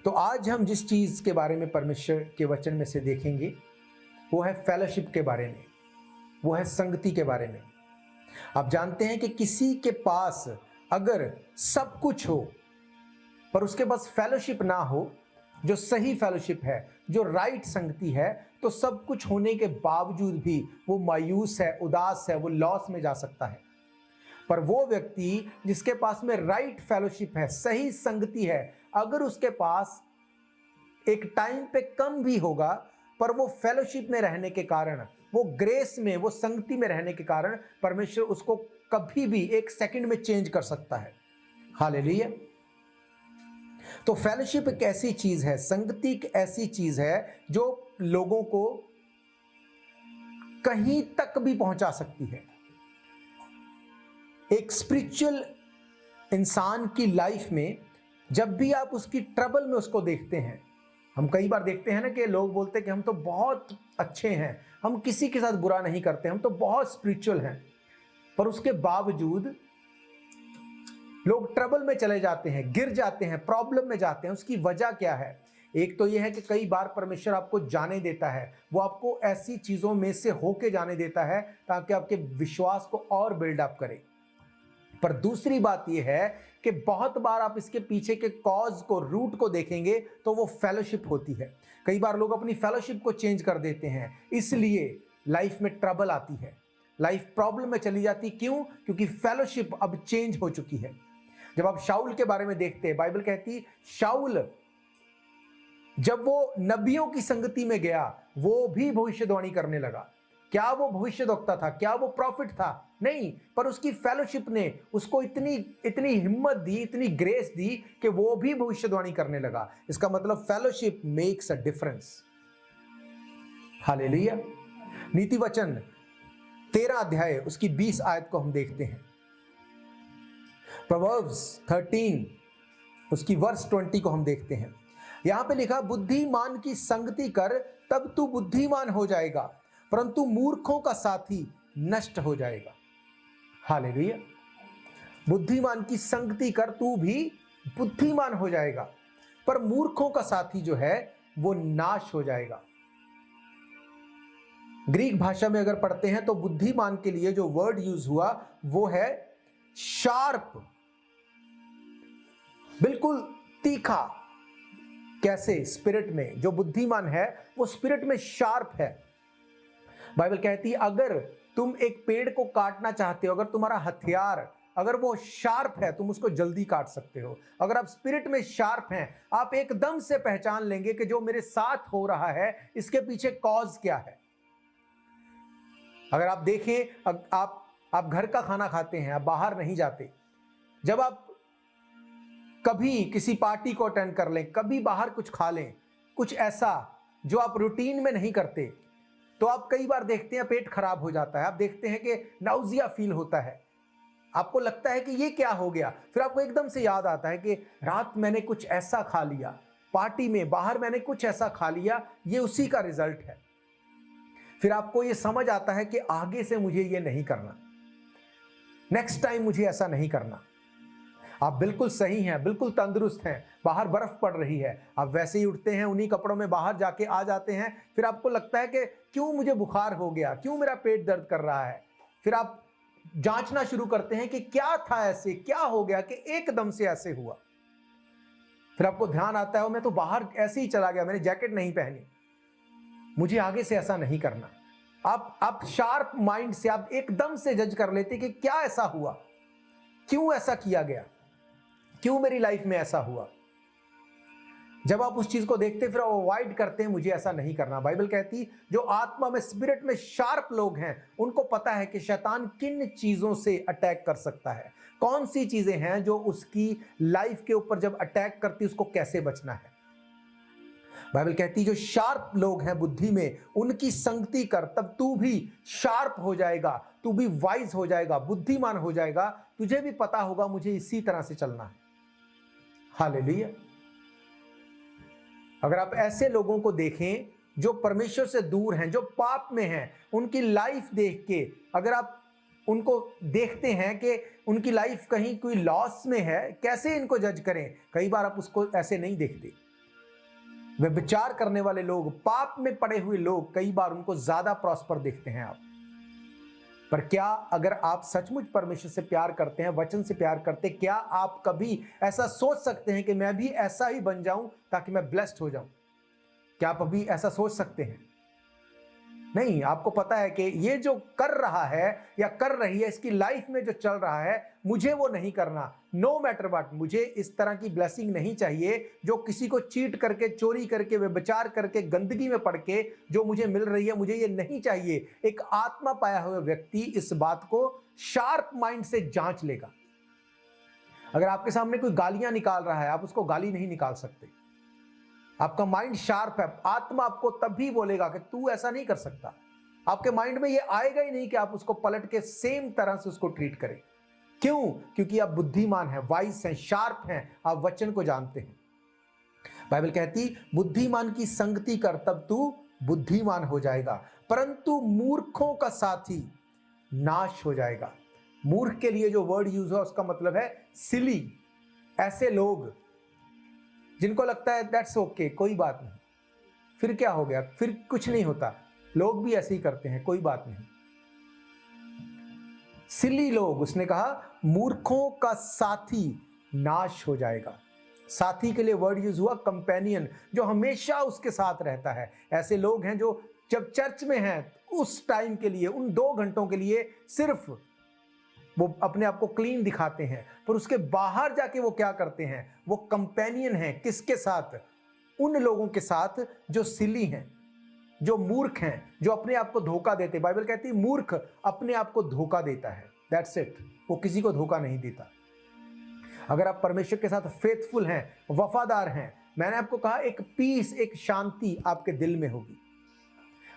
तो आज हम जिस चीज़ के बारे में परमेश्वर के वचन में से देखेंगे वो है फेलोशिप के बारे में, वो है संगति के बारे में। आप जानते हैं कि किसी के पास अगर सब कुछ हो पर उसके पास फेलोशिप ना हो, जो सही फेलोशिप है, जो राइट संगति है, तो सब कुछ होने के बावजूद भी वो मायूस है, उदास है, वो लॉस में जा सकता है। पर वो व्यक्ति जिसके पास में राइट फेलोशिप है, सही संगति है, अगर उसके पास एक टाइम पे कम भी होगा पर वो फेलोशिप में रहने के कारण, वो ग्रेस में, वो संगति में रहने के कारण परमेश्वर उसको कभी भी एक सेकंड में चेंज कर सकता है। हालेलुया। तो फेलोशिप एक ऐसी चीज है, संगति एक ऐसी चीज है जो लोगों को कहीं तक भी पहुंचा सकती है। एक स्पिरिचुअल इंसान की लाइफ में जब भी आप उसकी ट्रबल में उसको देखते हैं, हम कई बार देखते हैं ना कि लोग बोलते हैं कि हम तो बहुत अच्छे हैं, हम किसी के साथ बुरा नहीं करते, हम तो बहुत स्पिरिचुअल हैं, पर उसके बावजूद लोग ट्रबल में चले जाते हैं, गिर जाते हैं, प्रॉब्लम में जाते हैं। उसकी वजह क्या है? एक तो यह है कि कई बार परमेश्वर आपको जाने देता है, वो आपको ऐसी चीजों में से होके जाने देता है ताकि आपके विश्वास को और बिल्डअप करे। पर दूसरी बात यह है कि बहुत बार आप इसके पीछे के कॉज को, रूट को देखेंगे तो वो फेलोशिप होती है। कई बार लोग अपनी फेलोशिप को चेंज कर देते हैं, इसलिए लाइफ में ट्रबल आती है, लाइफ प्रॉब्लम में चली जाती। क्यों? क्योंकि फेलोशिप अब चेंज हो चुकी है। जब आप शाऊल के बारे में देखते हैं, बाइबल कहती शाऊल जब वो नबियों की संगति में गया, वो भी भविष्यवाणी करने लगा। क्या वो भविष्यद्वक्ता था? क्या वो प्रॉफिट था? नहीं, पर उसकी फेलोशिप ने उसको इतनी हिम्मत दी, इतनी ग्रेस दी कि वो भी भविष्यवाणी करने लगा। इसका मतलब fellowship makes a difference. Hallelujah. नीति वचन 13 अध्याय उसकी 20 आयत को हम देखते हैं। प्रोवर्ब्स 13 उसकी वर्स 20 को हम देखते हैं। यहां पे लिखा, बुद्धिमान की संगति कर तब तू बुद्धिमान हो जाएगा, परंतु मूर्खों का साथी नष्ट हो जाएगा। हालेलुया। बुद्धिमान की संगति कर तू भी बुद्धिमान हो जाएगा, पर मूर्खों का साथी जो है वो नाश हो जाएगा। ग्रीक भाषा में अगर पढ़ते हैं तो बुद्धिमान के लिए जो वर्ड यूज हुआ वो है शार्प, बिल्कुल तीखा। कैसे? स्पिरिट में जो बुद्धिमान है वो स्पिरिट में शार्प है। बाइबल कहती है अगर तुम एक पेड़ को काटना चाहते हो, अगर तुम्हारा हथियार अगर वो शार्प है, तुम उसको जल्दी काट सकते हो। अगर आप स्पिरिट में शार्प हैं, आप एकदम से पहचान लेंगे कि जो मेरे साथ हो रहा है इसके पीछे कॉज क्या है। अगर आप देखें, आप घर का खाना खाते हैं, आप बाहर नहीं जाते, जब आप कभी किसी पार्टी को अटेंड कर लें, कभी बाहर कुछ खा लें, कुछ ऐसा जो आप रूटीन में नहीं करते, तो आप कई बार देखते हैं पेट खराब हो जाता है। आप देखते हैं कि नाउजिया फील होता है, आपको लगता है कि ये क्या हो गया। फिर आपको एकदम से याद आता है कि रात मैंने कुछ ऐसा खा लिया, पार्टी में बाहर मैंने कुछ ऐसा खा लिया, ये उसी का रिजल्ट है। फिर आपको ये समझ आता है कि आगे से मुझे ये नहीं करना, नेक्स्ट टाइम मुझे ऐसा नहीं करना। आप बिल्कुल सही हैं, बिल्कुल तंदुरुस्त हैं, बाहर बर्फ पड़ रही है, आप वैसे ही उठते हैं, उन्हीं कपड़ों में बाहर जाके आ जाते हैं। फिर आपको लगता है कि क्यों मुझे बुखार हो गया, क्यों मेरा पेट दर्द कर रहा है। फिर आप जांचना शुरू करते हैं कि क्या था, ऐसे क्या हो गया कि एकदम से ऐसे हुआ। फिर आपको ध्यान आता है मैं तो बाहर ऐसे ही चला गया, मैंने जैकेट नहीं पहनी, मुझे आगे से ऐसा नहीं करना। आप शार्प माइंड से आप एकदम से जज कर लेते कि क्या ऐसा हुआ, क्यों ऐसा किया गया, क्यों मेरी लाइफ में ऐसा हुआ। जब आप उस चीज को देखते फिर अवॉइड करते हैं, मुझे ऐसा नहीं करना। बाइबल कहती जो आत्मा में, स्पिरिट में शार्प लोग हैं, उनको पता है कि शैतान किन चीजों से अटैक कर सकता है, कौन सी चीजें हैं जो उसकी लाइफ के ऊपर जब अटैक करती उसको कैसे बचना है। बाइबल कहती जो शार्प लोग हैं बुद्धि में, उनकी संगति कर तब तू भी शार्प हो जाएगा, तू भी वाइज हो जाएगा, बुद्धिमान हो जाएगा। तुझे भी पता होगा मुझे इसी तरह से चलना है। हालेलुया। अगर आप ऐसे लोगों को देखें जो परमेश्वर से दूर हैं, जो पाप में हैं, उनकी लाइफ देख के अगर आप उनको देखते हैं कि उनकी लाइफ कहीं कोई लॉस में है, कैसे इनको जज करें? कई बार आप उसको ऐसे नहीं देखते। व्यभिचार करने वाले लोग, पाप में पड़े हुए लोग, कई बार उनको ज्यादा प्रॉस्पर देखते हैं आप। पर क्या अगर आप सचमुच परमेश्वर से प्यार करते हैं, वचन से प्यार करते, क्या आप कभी ऐसा सोच सकते हैं कि मैं भी ऐसा ही बन जाऊं ताकि मैं ब्लेस्ड हो जाऊं? क्या आप अभी ऐसा सोच सकते हैं? नहीं। आपको पता है कि ये जो कर रहा है या कर रही है, इसकी लाइफ में जो चल रहा है, मुझे वो नहीं करना। नो मैटर व्हाट, मुझे इस तरह की ब्लेसिंग नहीं चाहिए जो किसी को चीट करके, चोरी करके, व्यभिचार करके, गंदगी में पड़ के जो मुझे मिल रही है, मुझे ये नहीं चाहिए। एक आत्मा पाया हुआ व्यक्ति इस बात को शार्प माइंड से जांच लेगा। अगर आपके सामने कोई गालियां निकाल रहा है, आप उसको गाली नहीं निकाल सकते। आपका माइंड शार्प है। आत्मा आपको तब भी बोलेगा कि तू ऐसा नहीं कर सकता। आपके माइंड में ये आएगा ही नहीं कि आप उसको पलट के सेम तरह से उसको ट्रीट करें। क्यों? क्योंकि आप बुद्धिमान हैं, वाइस हैं, शार्प हैं, आप वचन को जानते हैं। बाइबल कहती बुद्धिमान की संगति कर तब तू बुद्धिमान हो जाएगा, परंतु मूर्खों का साथी नाश हो जाएगा। मूर्ख के लिए जो वर्ड यूज है उसका मतलब है सिली। ऐसे लोग जिनको लगता है दैट्स ओके, कोई बात नहीं, फिर क्या हो गया, फिर कुछ नहीं होता, लोग भी ऐसे ही करते हैं, कोई बात नहीं। सिली लोग, उसने कहा मूर्खों का साथी नाश हो जाएगा। साथी के लिए वर्ड यूज हुआ कंपेनियन, जो हमेशा उसके साथ रहता है। ऐसे लोग हैं जो जब चर्च में हैं उस टाइम के लिए, उन 2 घंटों के लिए सिर्फ वो अपने आप को क्लीन दिखाते हैं, पर उसके बाहर जाके वो क्या करते हैं? वो कंपेनियन हैं। किसके साथ? उन लोगों के साथ जो सिली हैं, जो मूर्ख हैं, जो अपने आप को धोखा देते। बाइबल कहती है मूर्ख अपने आप को धोखा देता है, दैट्स इट। वो किसी को धोखा नहीं देता। अगर आप परमेश्वर के साथ फेथफुल हैं, वफादार हैं, मैंने आपको कहा एक पीस, एक शांति आपके दिल में होगी।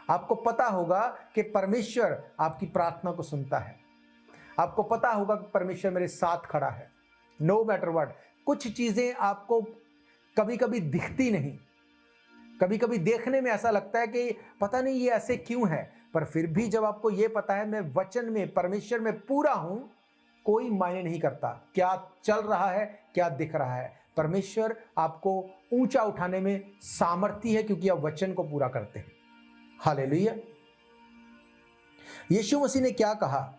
आपको पता होगा कि परमेश्वर आपकी प्रार्थना को सुनता है। आपको पता होगा कि परमेश्वर मेरे साथ खड़ा है, नो मैटर व्हाट। कुछ चीजें आपको कभी कभी दिखती नहीं, कभी कभी देखने में ऐसा लगता है कि पता नहीं ये ऐसे क्यों है, पर फिर भी जब आपको ये पता है मैं वचन में, परमेश्वर में पूरा हूं, कोई मायने नहीं करता क्या चल रहा है, क्या दिख रहा है। परमेश्वर आपको ऊंचा उठाने में सामर्थ्य है, क्योंकि आप वचन को पूरा करते हैं। हालेलुया। यीशु मसीह ने क्या कहा?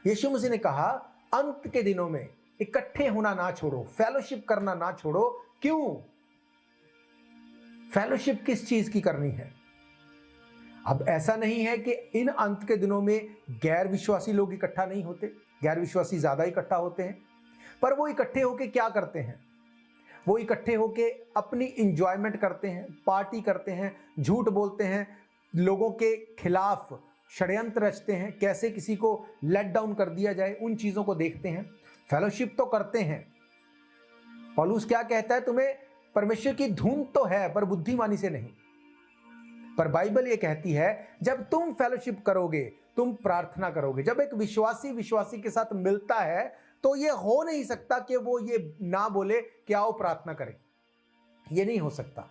यीशु मसीह ने कहा अंत के दिनों में इकट्ठे होना ना छोड़ो, फेलोशिप करना ना छोड़ो। क्यों? फेलोशिप किस चीज की करनी है? अब ऐसा नहीं है कि इन अंत के दिनों में गैर विश्वासी लोग इकट्ठा नहीं होते, गैर विश्वासी ज्यादा इकट्ठा होते हैं, पर वो इकट्ठे होके क्या करते हैं? वो इकट्ठे होके अपनी इंजॉयमेंट करते हैं, पार्टी करते हैं, झूठ बोलते हैं, लोगों के खिलाफ षड्यंत्र रचते हैं, कैसे किसी को लेट डाउन कर दिया जाए, उन चीजों को देखते हैं। फेलोशिप तो करते हैं। पौलुस क्या कहता है? तुम्हें परमेश्वर की धुन तो है, पर बुद्धिमानी से नहीं। पर बाइबल ये कहती है जब तुम फेलोशिप करोगे, तुम प्रार्थना करोगे, जब एक विश्वासी विश्वासी के साथ मिलता है, तो ये हो नहीं सकता कि वो ये ना बोले कि आओ प्रार्थना करें। ये नहीं हो सकता।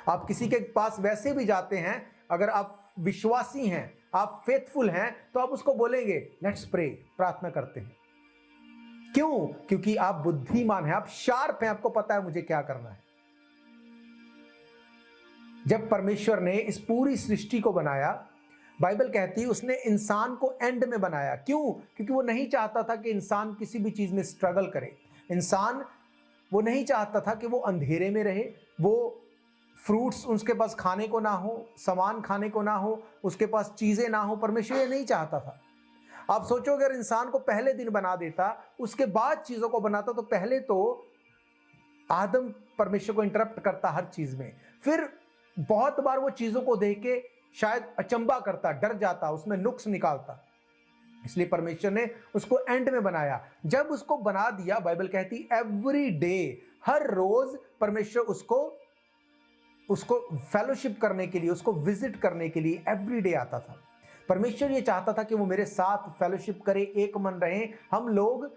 आप किसी के पास वैसे भी जाते हैं, अगर आप विश्वासी हैं, आप फेथफुल हैं, तो आप उसको बोलेंगे लेट्स प्रे, प्रार्थना करते हैं। क्यों? क्योंकि आप बुद्धिमान हैं, आप शार्प हैं, आपको पता है मुझे क्या करना है। जब परमेश्वर ने इस पूरी सृष्टि को बनाया, बाइबल कहती है उसने इंसान को एंड में बनाया। क्यों? क्योंकि वो नहीं चाहता था कि इंसान किसी भी चीज में स्ट्रगल करे। इंसान वो नहीं चाहता था कि वो अंधेरे में रहे, वो फ्रूट्स उसके पास खाने को ना हो, सामान खाने को ना हो, उसके पास चीजें ना हो। परमेश्वर ये नहीं चाहता था। आप सोचो अगर इंसान को पहले दिन बना देता, उसके बाद चीजों को बनाता, तो पहले तो आदम परमेश्वर को इंटरप्ट करता हर चीज में, फिर बहुत बार वो चीजों को देख के शायद अचंबा करता, डर जाता, उसमें नुक्स निकालता। इसलिए परमेश्वर ने उसको एंड में बनाया। जब उसको बना दिया, बाइबल कहती एवरी डे, हर रोज परमेश्वर उसको फेलोशिप करने के लिए, उसको विजिट करने के लिए एवरी डे आता था। परमेश्वर ये चाहता था कि वो मेरे साथ फेलोशिप करे, एक मन रहें, हम लोग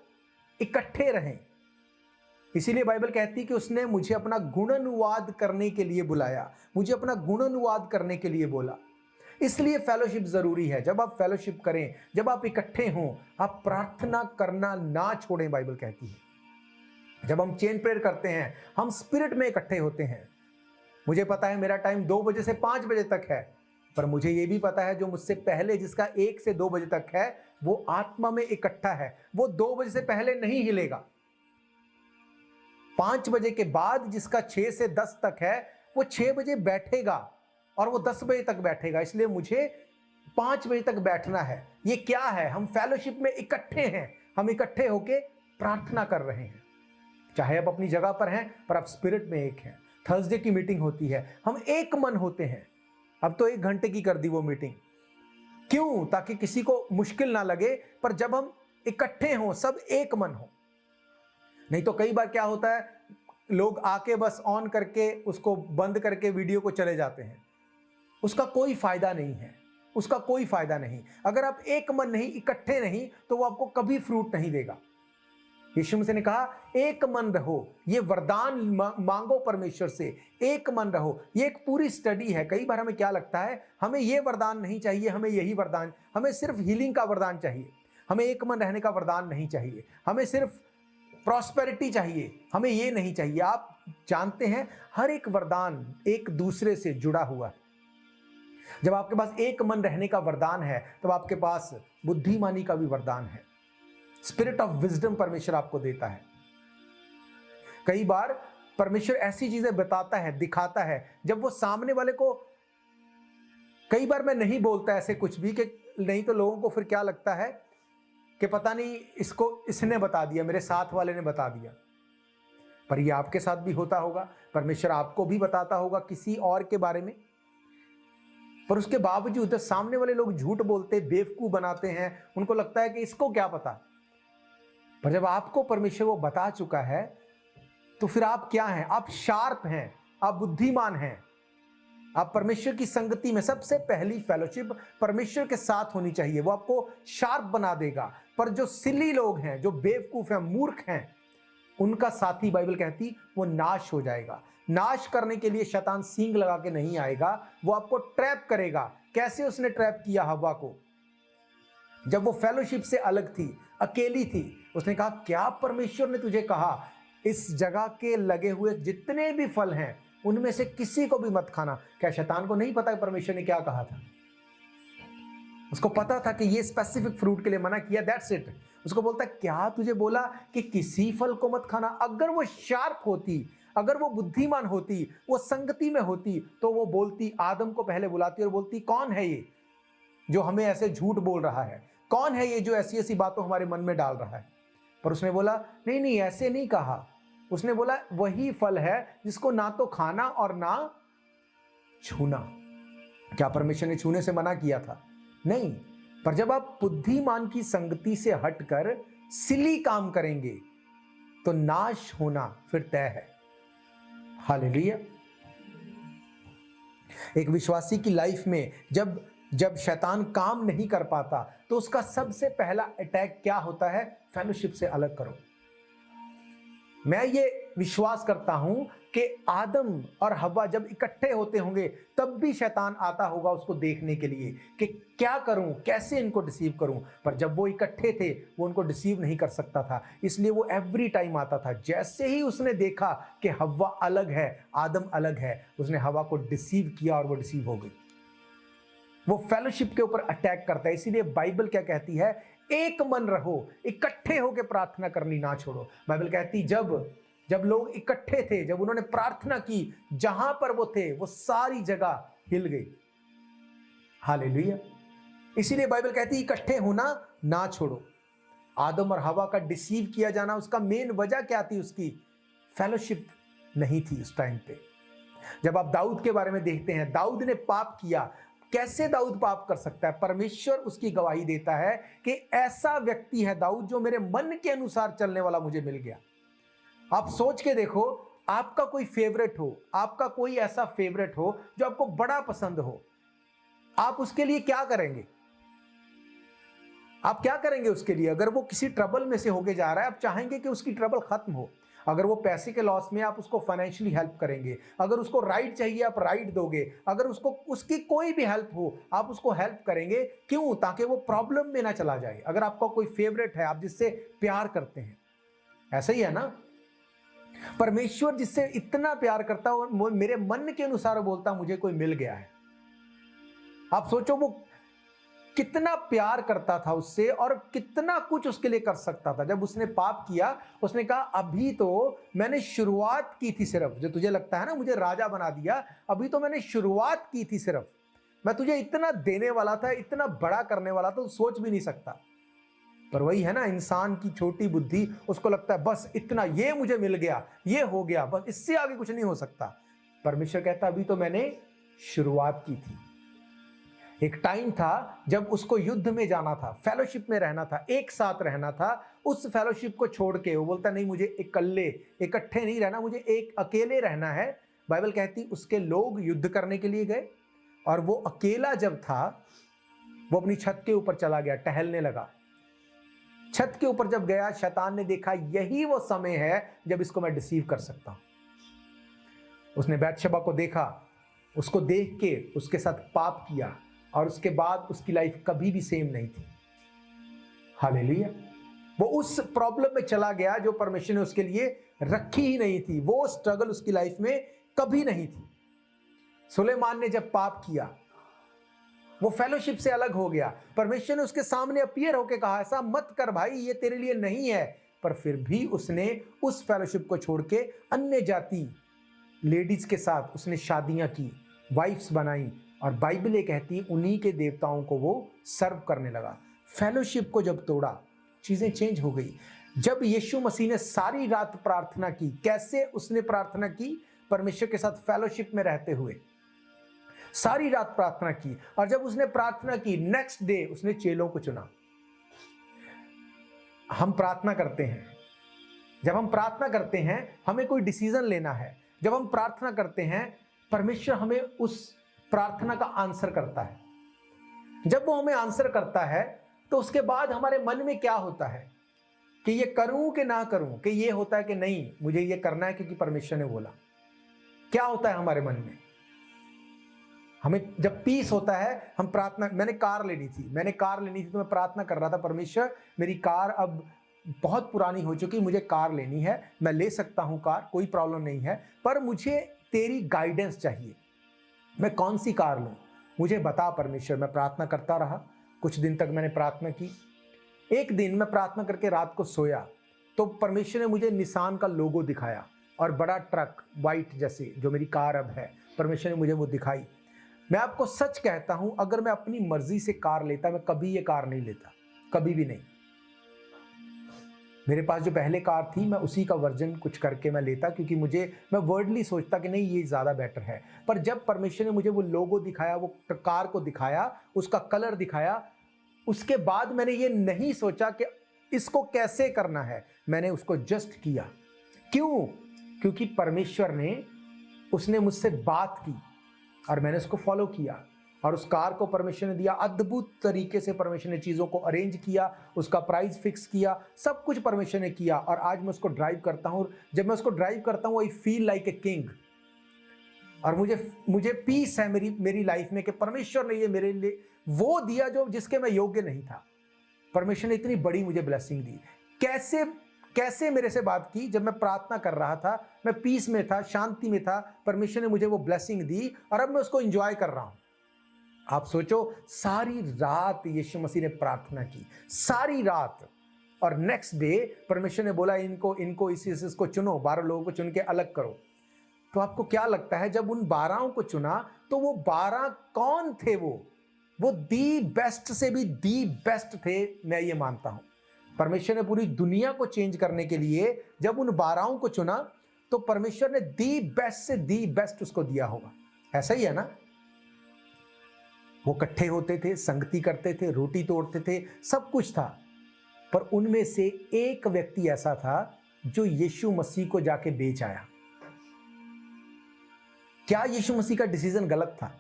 इकट्ठे रहें। इसीलिए बाइबल कहती है कि उसने मुझे अपना गुणानुवाद करने के लिए बुलाया, मुझे अपना गुणानुवाद करने के लिए बोला। इसलिए फेलोशिप जरूरी है। जब आप फेलोशिप करें, जब आप इकट्ठे हों, आप प्रार्थना करना ना छोड़ें। बाइबल कहती है जब हम चेन प्रेयर करते हैं, हम स्पिरिट में इकट्ठे होते हैं। मुझे पता है मेरा टाइम 2 बजे से 5 बजे तक है, पर मुझे यह भी पता है जो मुझसे पहले जिसका 1 से 2 बजे तक है वो आत्मा में इकट्ठा है, वो 2 बजे से पहले नहीं हिलेगा। 5 बजे के बाद जिसका 6 से 10 तक है वो 6 बजे बैठेगा और वो 10 बजे तक बैठेगा। इसलिए मुझे 5 बजे तक बैठना है। ये क्या है? हम फेलोशिप में इकट्ठे हैं, हम इकट्ठे होके प्रार्थना कर रहे हैं। चाहे आप अपनी जगह पर हैं पर आप स्पिरिट में एक हैं। थर्सडे की मीटिंग होती है, हम एक मन होते हैं। अब तो 1 घंटे की कर दी वो मीटिंग, क्यों? ताकि किसी को मुश्किल ना लगे, पर जब हम इकट्ठे हों, सब एक मन हो। नहीं तो कई बार क्या होता है, लोग आके बस ऑन करके उसको बंद करके वीडियो को चले जाते हैं। उसका कोई फायदा नहीं है, उसका कोई फायदा नहीं। अगर आप एक मन नहीं, इकट्ठे नहीं, तो वो आपको कभी फ्रूट नहीं देगा। यीशु मसीह ने कहा एक मन रहो, ये वरदान मांगो परमेश्वर से, एक मन रहो। ये एक पूरी स्टडी है। कई बार हमें क्या लगता है, हमें ये वरदान नहीं चाहिए, हमें यही वरदान, हमें सिर्फ हीलिंग का वरदान चाहिए, हमें एक मन रहने का वरदान नहीं चाहिए, हमें सिर्फ प्रॉस्पेरिटी चाहिए, हमें ये नहीं चाहिए। आप जानते हैं हर एक वरदान एक दूसरे से जुड़ा हुआ है। जब आपके पास एक मन रहने का वरदान है तब आपके पास बुद्धिमानी का भी वरदान है। स्पिरिट ऑफ विजडम परमेश्वर आपको देता है। कई बार परमेश्वर ऐसी चीजें बताता है, दिखाता है, जब वो सामने वाले को, कई बार मैं नहीं बोलता ऐसे कुछ भी कि नहीं तो लोगों को फिर क्या लगता है कि पता नहीं इसको इसने बता दिया, मेरे साथ वाले ने बता दिया। पर ये आपके साथ भी होता होगा, परमेश्वर आपको भी बताता होगा किसी और के बारे में, पर उसके बावजूद सामने वाले लोग झूठ बोलते, बेवकूफ बनाते हैं, उनको लगता है कि इसको क्या पता। पर जब आपको परमेश्वर वो बता चुका है तो फिर आप क्या हैं? आप शार्प हैं, आप बुद्धिमान हैं। आप परमेश्वर की संगति में, सबसे पहली फेलोशिप परमेश्वर के साथ होनी चाहिए, वो आपको शार्प बना देगा। पर जो सिली लोग हैं, जो बेवकूफ हैं, मूर्ख हैं, उनका साथी बाइबल कहती वो नाश हो जाएगा। नाश करने के लिए शैतान सींग लगा के नहीं आएगा, वो आपको ट्रैप करेगा। कैसे उसने ट्रैप किया हव्वा को? जब वो फेलोशिप से अलग थी, अकेली थी, उसने कहा क्या परमेश्वर ने तुझे कहा इस जगह के लगे हुए जितने भी फल हैं उनमें से किसी को भी मत खाना? क्या शैतान को नहीं पता परमेश्वर ने क्या कहा था? उसको पता था कि ये स्पेसिफिक फ्रूट के लिए मना किया, दैट्स इट। उसको बोलता क्या तुझे बोला कि किसी फल को मत खाना? अगर वो शार्प होती, अगर वो बुद्धिमान होती, वो संगति में होती, तो वो बोलती, आदम को पहले बुलाती और बोलती कौन है ये जो हमें ऐसे झूठ बोल रहा है, कौन है ये जो ऐसी ऐसी बातों हमारे मन में डाल रहा है? पर उसने बोला नहीं नहीं, ऐसे नहीं कहा। उसने बोला वही फल है जिसको ना तो खाना और ना छूना। क्या परमेश्वर ने छूने से मना किया था? नहीं। पर जब आप बुद्धिमान की संगति से हटकर सिली काम करेंगे तो नाश होना फिर तय है। हालेलुया। एक विश्वासी की लाइफ में जब शैतान काम नहीं कर पाता तो उसका सबसे पहला अटैक क्या होता है? फेलोशिप से अलग करो। मैं ये विश्वास करता हूं कि आदम और हव्वा जब इकट्ठे होते होंगे तब भी शैतान आता होगा उसको देखने के लिए कि क्या करूं, कैसे इनको डिसीव करूं। पर जब वो इकट्ठे थे वो उनको डिसीव नहीं कर सकता था, इसलिए वो एवरी टाइम आता था। जैसे ही उसने देखा कि हव्वा अलग है, आदम अलग है, उसने हव्वा को डिसीव किया और वो डिसीव हो गई। वो फेलोशिप के ऊपर अटैक करता है। इसीलिए बाइबल क्या कहती है? एक मन रहो, इकट्ठे होकर प्रार्थना करनी ना छोड़ो। बाइबल कहती जब लोग इकट्ठे थे, जब उन्होंने प्रार्थना की, जहां पर वो थे वो सारी जगह हिल गई। हालेलुया। इसीलिए बाइबल कहती इकट्ठे होना ना छोड़ो। आदम और हवा का डिसीव किया जाना, उसका मेन वजह क्या थी? उसकी फेलोशिप नहीं थी उस टाइम पे। जब आप दाऊद के बारे में देखते हैं, दाऊद ने पाप किया। कैसे दाऊद पाप कर सकता है? परमेश्वर उसकी गवाही देता है कि ऐसा व्यक्ति है दाऊद जो मेरे मन के अनुसार चलने वाला मुझे मिल गया। आप सोच के देखो, आपका कोई फेवरेट हो, आपका कोई ऐसा फेवरेट हो जो आपको बड़ा पसंद हो, आप उसके लिए क्या करेंगे? आप क्या करेंगे उसके लिए? अगर वो किसी ट्रबल में से होके जा रहा है, आप चाहेंगे कि उसकी ट्रबल खत्म हो। अगर वो पैसे के लॉस में, आप उसको फाइनेंशियली हेल्प करेंगे। अगर उसको राइड चाहिए, आप राइड दोगे। अगर उसको उसकी कोई भी हेल्प हो, आप उसको हेल्प करेंगे। क्यों? ताकि वो प्रॉब्लम में ना चला जाए। अगर आपका कोई फेवरेट है, आप जिससे प्यार करते हैं, ऐसा ही है ना? परमेश्वर जिससे इतना प्यार करता वो मेरे मन के अनुसार बोलता मुझे कोई मिल गया है। आप सोचो वो कितना प्यार करता था उससे और कितना कुछ उसके लिए कर सकता था। जब उसने पाप किया उसने कहा अभी तो मैंने शुरुआत की थी, सिर्फ जो तुझे लगता है ना मुझे राजा बना दिया, अभी तो मैंने शुरुआत की थी, सिर्फ मैं तुझे इतना देने वाला था, इतना बड़ा करने वाला था, तो सोच भी नहीं सकता। पर वही है ना, इंसान की छोटी बुद्धि, उसको लगता है बस इतना, ये मुझे मिल गया, ये हो गया, बस इससे आगे कुछ नहीं हो सकता। परमेश्वर कहता अभी तो मैंने शुरुआत की थी। एक टाइम था जब उसको युद्ध में जाना था, फेलोशिप में रहना था, एक साथ रहना था, उस फेलोशिप को छोड़ के वो बोलता नहीं मुझे इकट्ठे नहीं रहना, मुझे एक अकेले रहना है। बाइबल कहती उसके लोग युद्ध करने के लिए गए और वो अकेला जब था वो अपनी छत के ऊपर चला गया, टहलने लगा। छत के ऊपर जब गया, शैतान ने देखा यही वो समय है जब इसको मैं डिसीव कर सकता हूं। उसने बैतशबा को देखा, उसको देख के उसके साथ पाप किया और उसके बाद उसकी लाइफ कभी भी सेम नहीं थी। हालेलुया। वो उस प्रॉब्लम में चला गया जो परमेश्वर ने उसके लिए रखी ही नहीं थी। वो स्ट्रगल उसकी लाइफ में कभी नहीं थी। सुलेमान ने जब पाप किया वो फेलोशिप से अलग हो गया। परमेश्वर ने उसके सामने अपीयर होकर कहा ऐसा मत कर भाई, ये तेरे लिए नहीं है। पर फिर भी उसने उस फेलोशिप को छोड़ के अन्य जाति लेडीज के साथ उसने शादियां की, वाइफ्स बनाई, और बाइबल ये कहती उन्हीं के देवताओं को वो सर्व करने लगा। फेलोशिप को जब तोड़ा चीजें चेंज हो गई। जब यीशु मसीह ने सारी रात प्रार्थना की, कैसे उसने प्रार्थना की? परमेश्वर के साथ फेलोशिप में रहते हुए सारी रात प्रार्थना की। और जब उसने प्रार्थना की, नेक्स्ट डे उसने चेलों को चुना। हम प्रार्थना करते हैं, जब हम प्रार्थना करते हैं हमें कोई डिसीजन लेना है। जब हम प्रार्थना करते हैं परमेश्वर हमें उस प्रार्थना का आंसर करता है। जब वो हमें आंसर करता है तो उसके बाद हमारे मन में क्या होता है कि ये करूं कि ना करूं, कि ये होता है कि नहीं मुझे ये करना है क्योंकि परमेश्वर ने बोला। क्या होता है हमारे मन में? हमें जब पीस होता है हम प्रार्थना, मैंने कार लेनी थी तो मैं प्रार्थना कर रहा था परमेश्वर मेरी कार अब बहुत पुरानी हो चुकी, मुझे कार लेनी है, मैं ले सकता हूं कार, कोई प्रॉब्लम नहीं है, पर मुझे तेरी गाइडेंस चाहिए, मैं कौन सी कार लूं मुझे बता परमेश्वर। मैं प्रार्थना करता रहा, कुछ दिन तक मैंने प्रार्थना की। एक दिन मैं प्रार्थना करके रात को सोया तो परमेश्वर ने मुझे निसान का लोगो दिखाया और बड़ा ट्रक वाइट जैसे जो मेरी कार अब है, परमेश्वर ने मुझे वो दिखाई। मैं आपको सच कहता हूं अगर मैं अपनी मर्जी से कार लेता मैं कभी ये कार नहीं लेता, कभी भी नहीं। मेरे पास जो पहले कार थी मैं उसी का वर्जन कुछ करके मैं लेता, क्योंकि मैं वर्डली सोचता कि नहीं ये ज़्यादा बेटर है। पर जब परमेश्वर ने मुझे वो लोगो दिखाया, वो कार को दिखाया, उसका कलर दिखाया, उसके बाद मैंने ये नहीं सोचा कि इसको कैसे करना है, मैंने उसको जस्ट किया। क्यों? क्योंकि परमेश्वर ने उसने मुझसे बात की और मैंने उसको फॉलो किया और उस कार को परमेश्वर ने दिया। अद्भुत तरीके से परमेश्वर ने चीज़ों को अरेंज किया, उसका प्राइस फिक्स किया, सब कुछ परमेश्वर ने किया और आज मैं उसको ड्राइव करता हूँ। जब मैं उसको ड्राइव करता हूँ I feel like a king और मुझे पीस है मेरी लाइफ में कि परमेश्वर ने ये मेरे लिए वो दिया जो जिसके मैं योग्य नहीं था। परमेश्वर ने इतनी बड़ी मुझे ब्लेसिंग दी। कैसे मेरे से बात की? जब मैं प्रार्थना कर रहा था, मैं पीस में था, शांति में था, परमेश्वर ने मुझे वो ब्लेसिंग दी और अब मैं उसको एंजॉय कर रहा हूं। आप सोचो सारी रात यीशु मसीह ने प्रार्थना की, सारी रात, और नेक्स्ट डे परमेश्वर ने बोला इनको इसको चुनो, 12 लोगों को चुन के अलग करो। तो आपको क्या लगता है जब उन 12 को चुना तो वो 12 कौन थे? वो दी बेस्ट से भी दी बेस्ट थे, मैं ये मानता हूं। परमेश्वर ने पूरी दुनिया को चेंज करने के लिए जब उन 12 को चुना तो परमेश्वर ने दी बेस्ट से दी बेस्ट उसको दिया होगा। ऐसा ही है ना? वो इकट्ठे होते थे, संगति करते थे, रोटी तोड़ते थे, सब कुछ था, पर उनमें से एक व्यक्ति ऐसा था जो यीशु मसीह को जाके बेच आया। क्या यीशु मसीह का डिसीजन गलत था?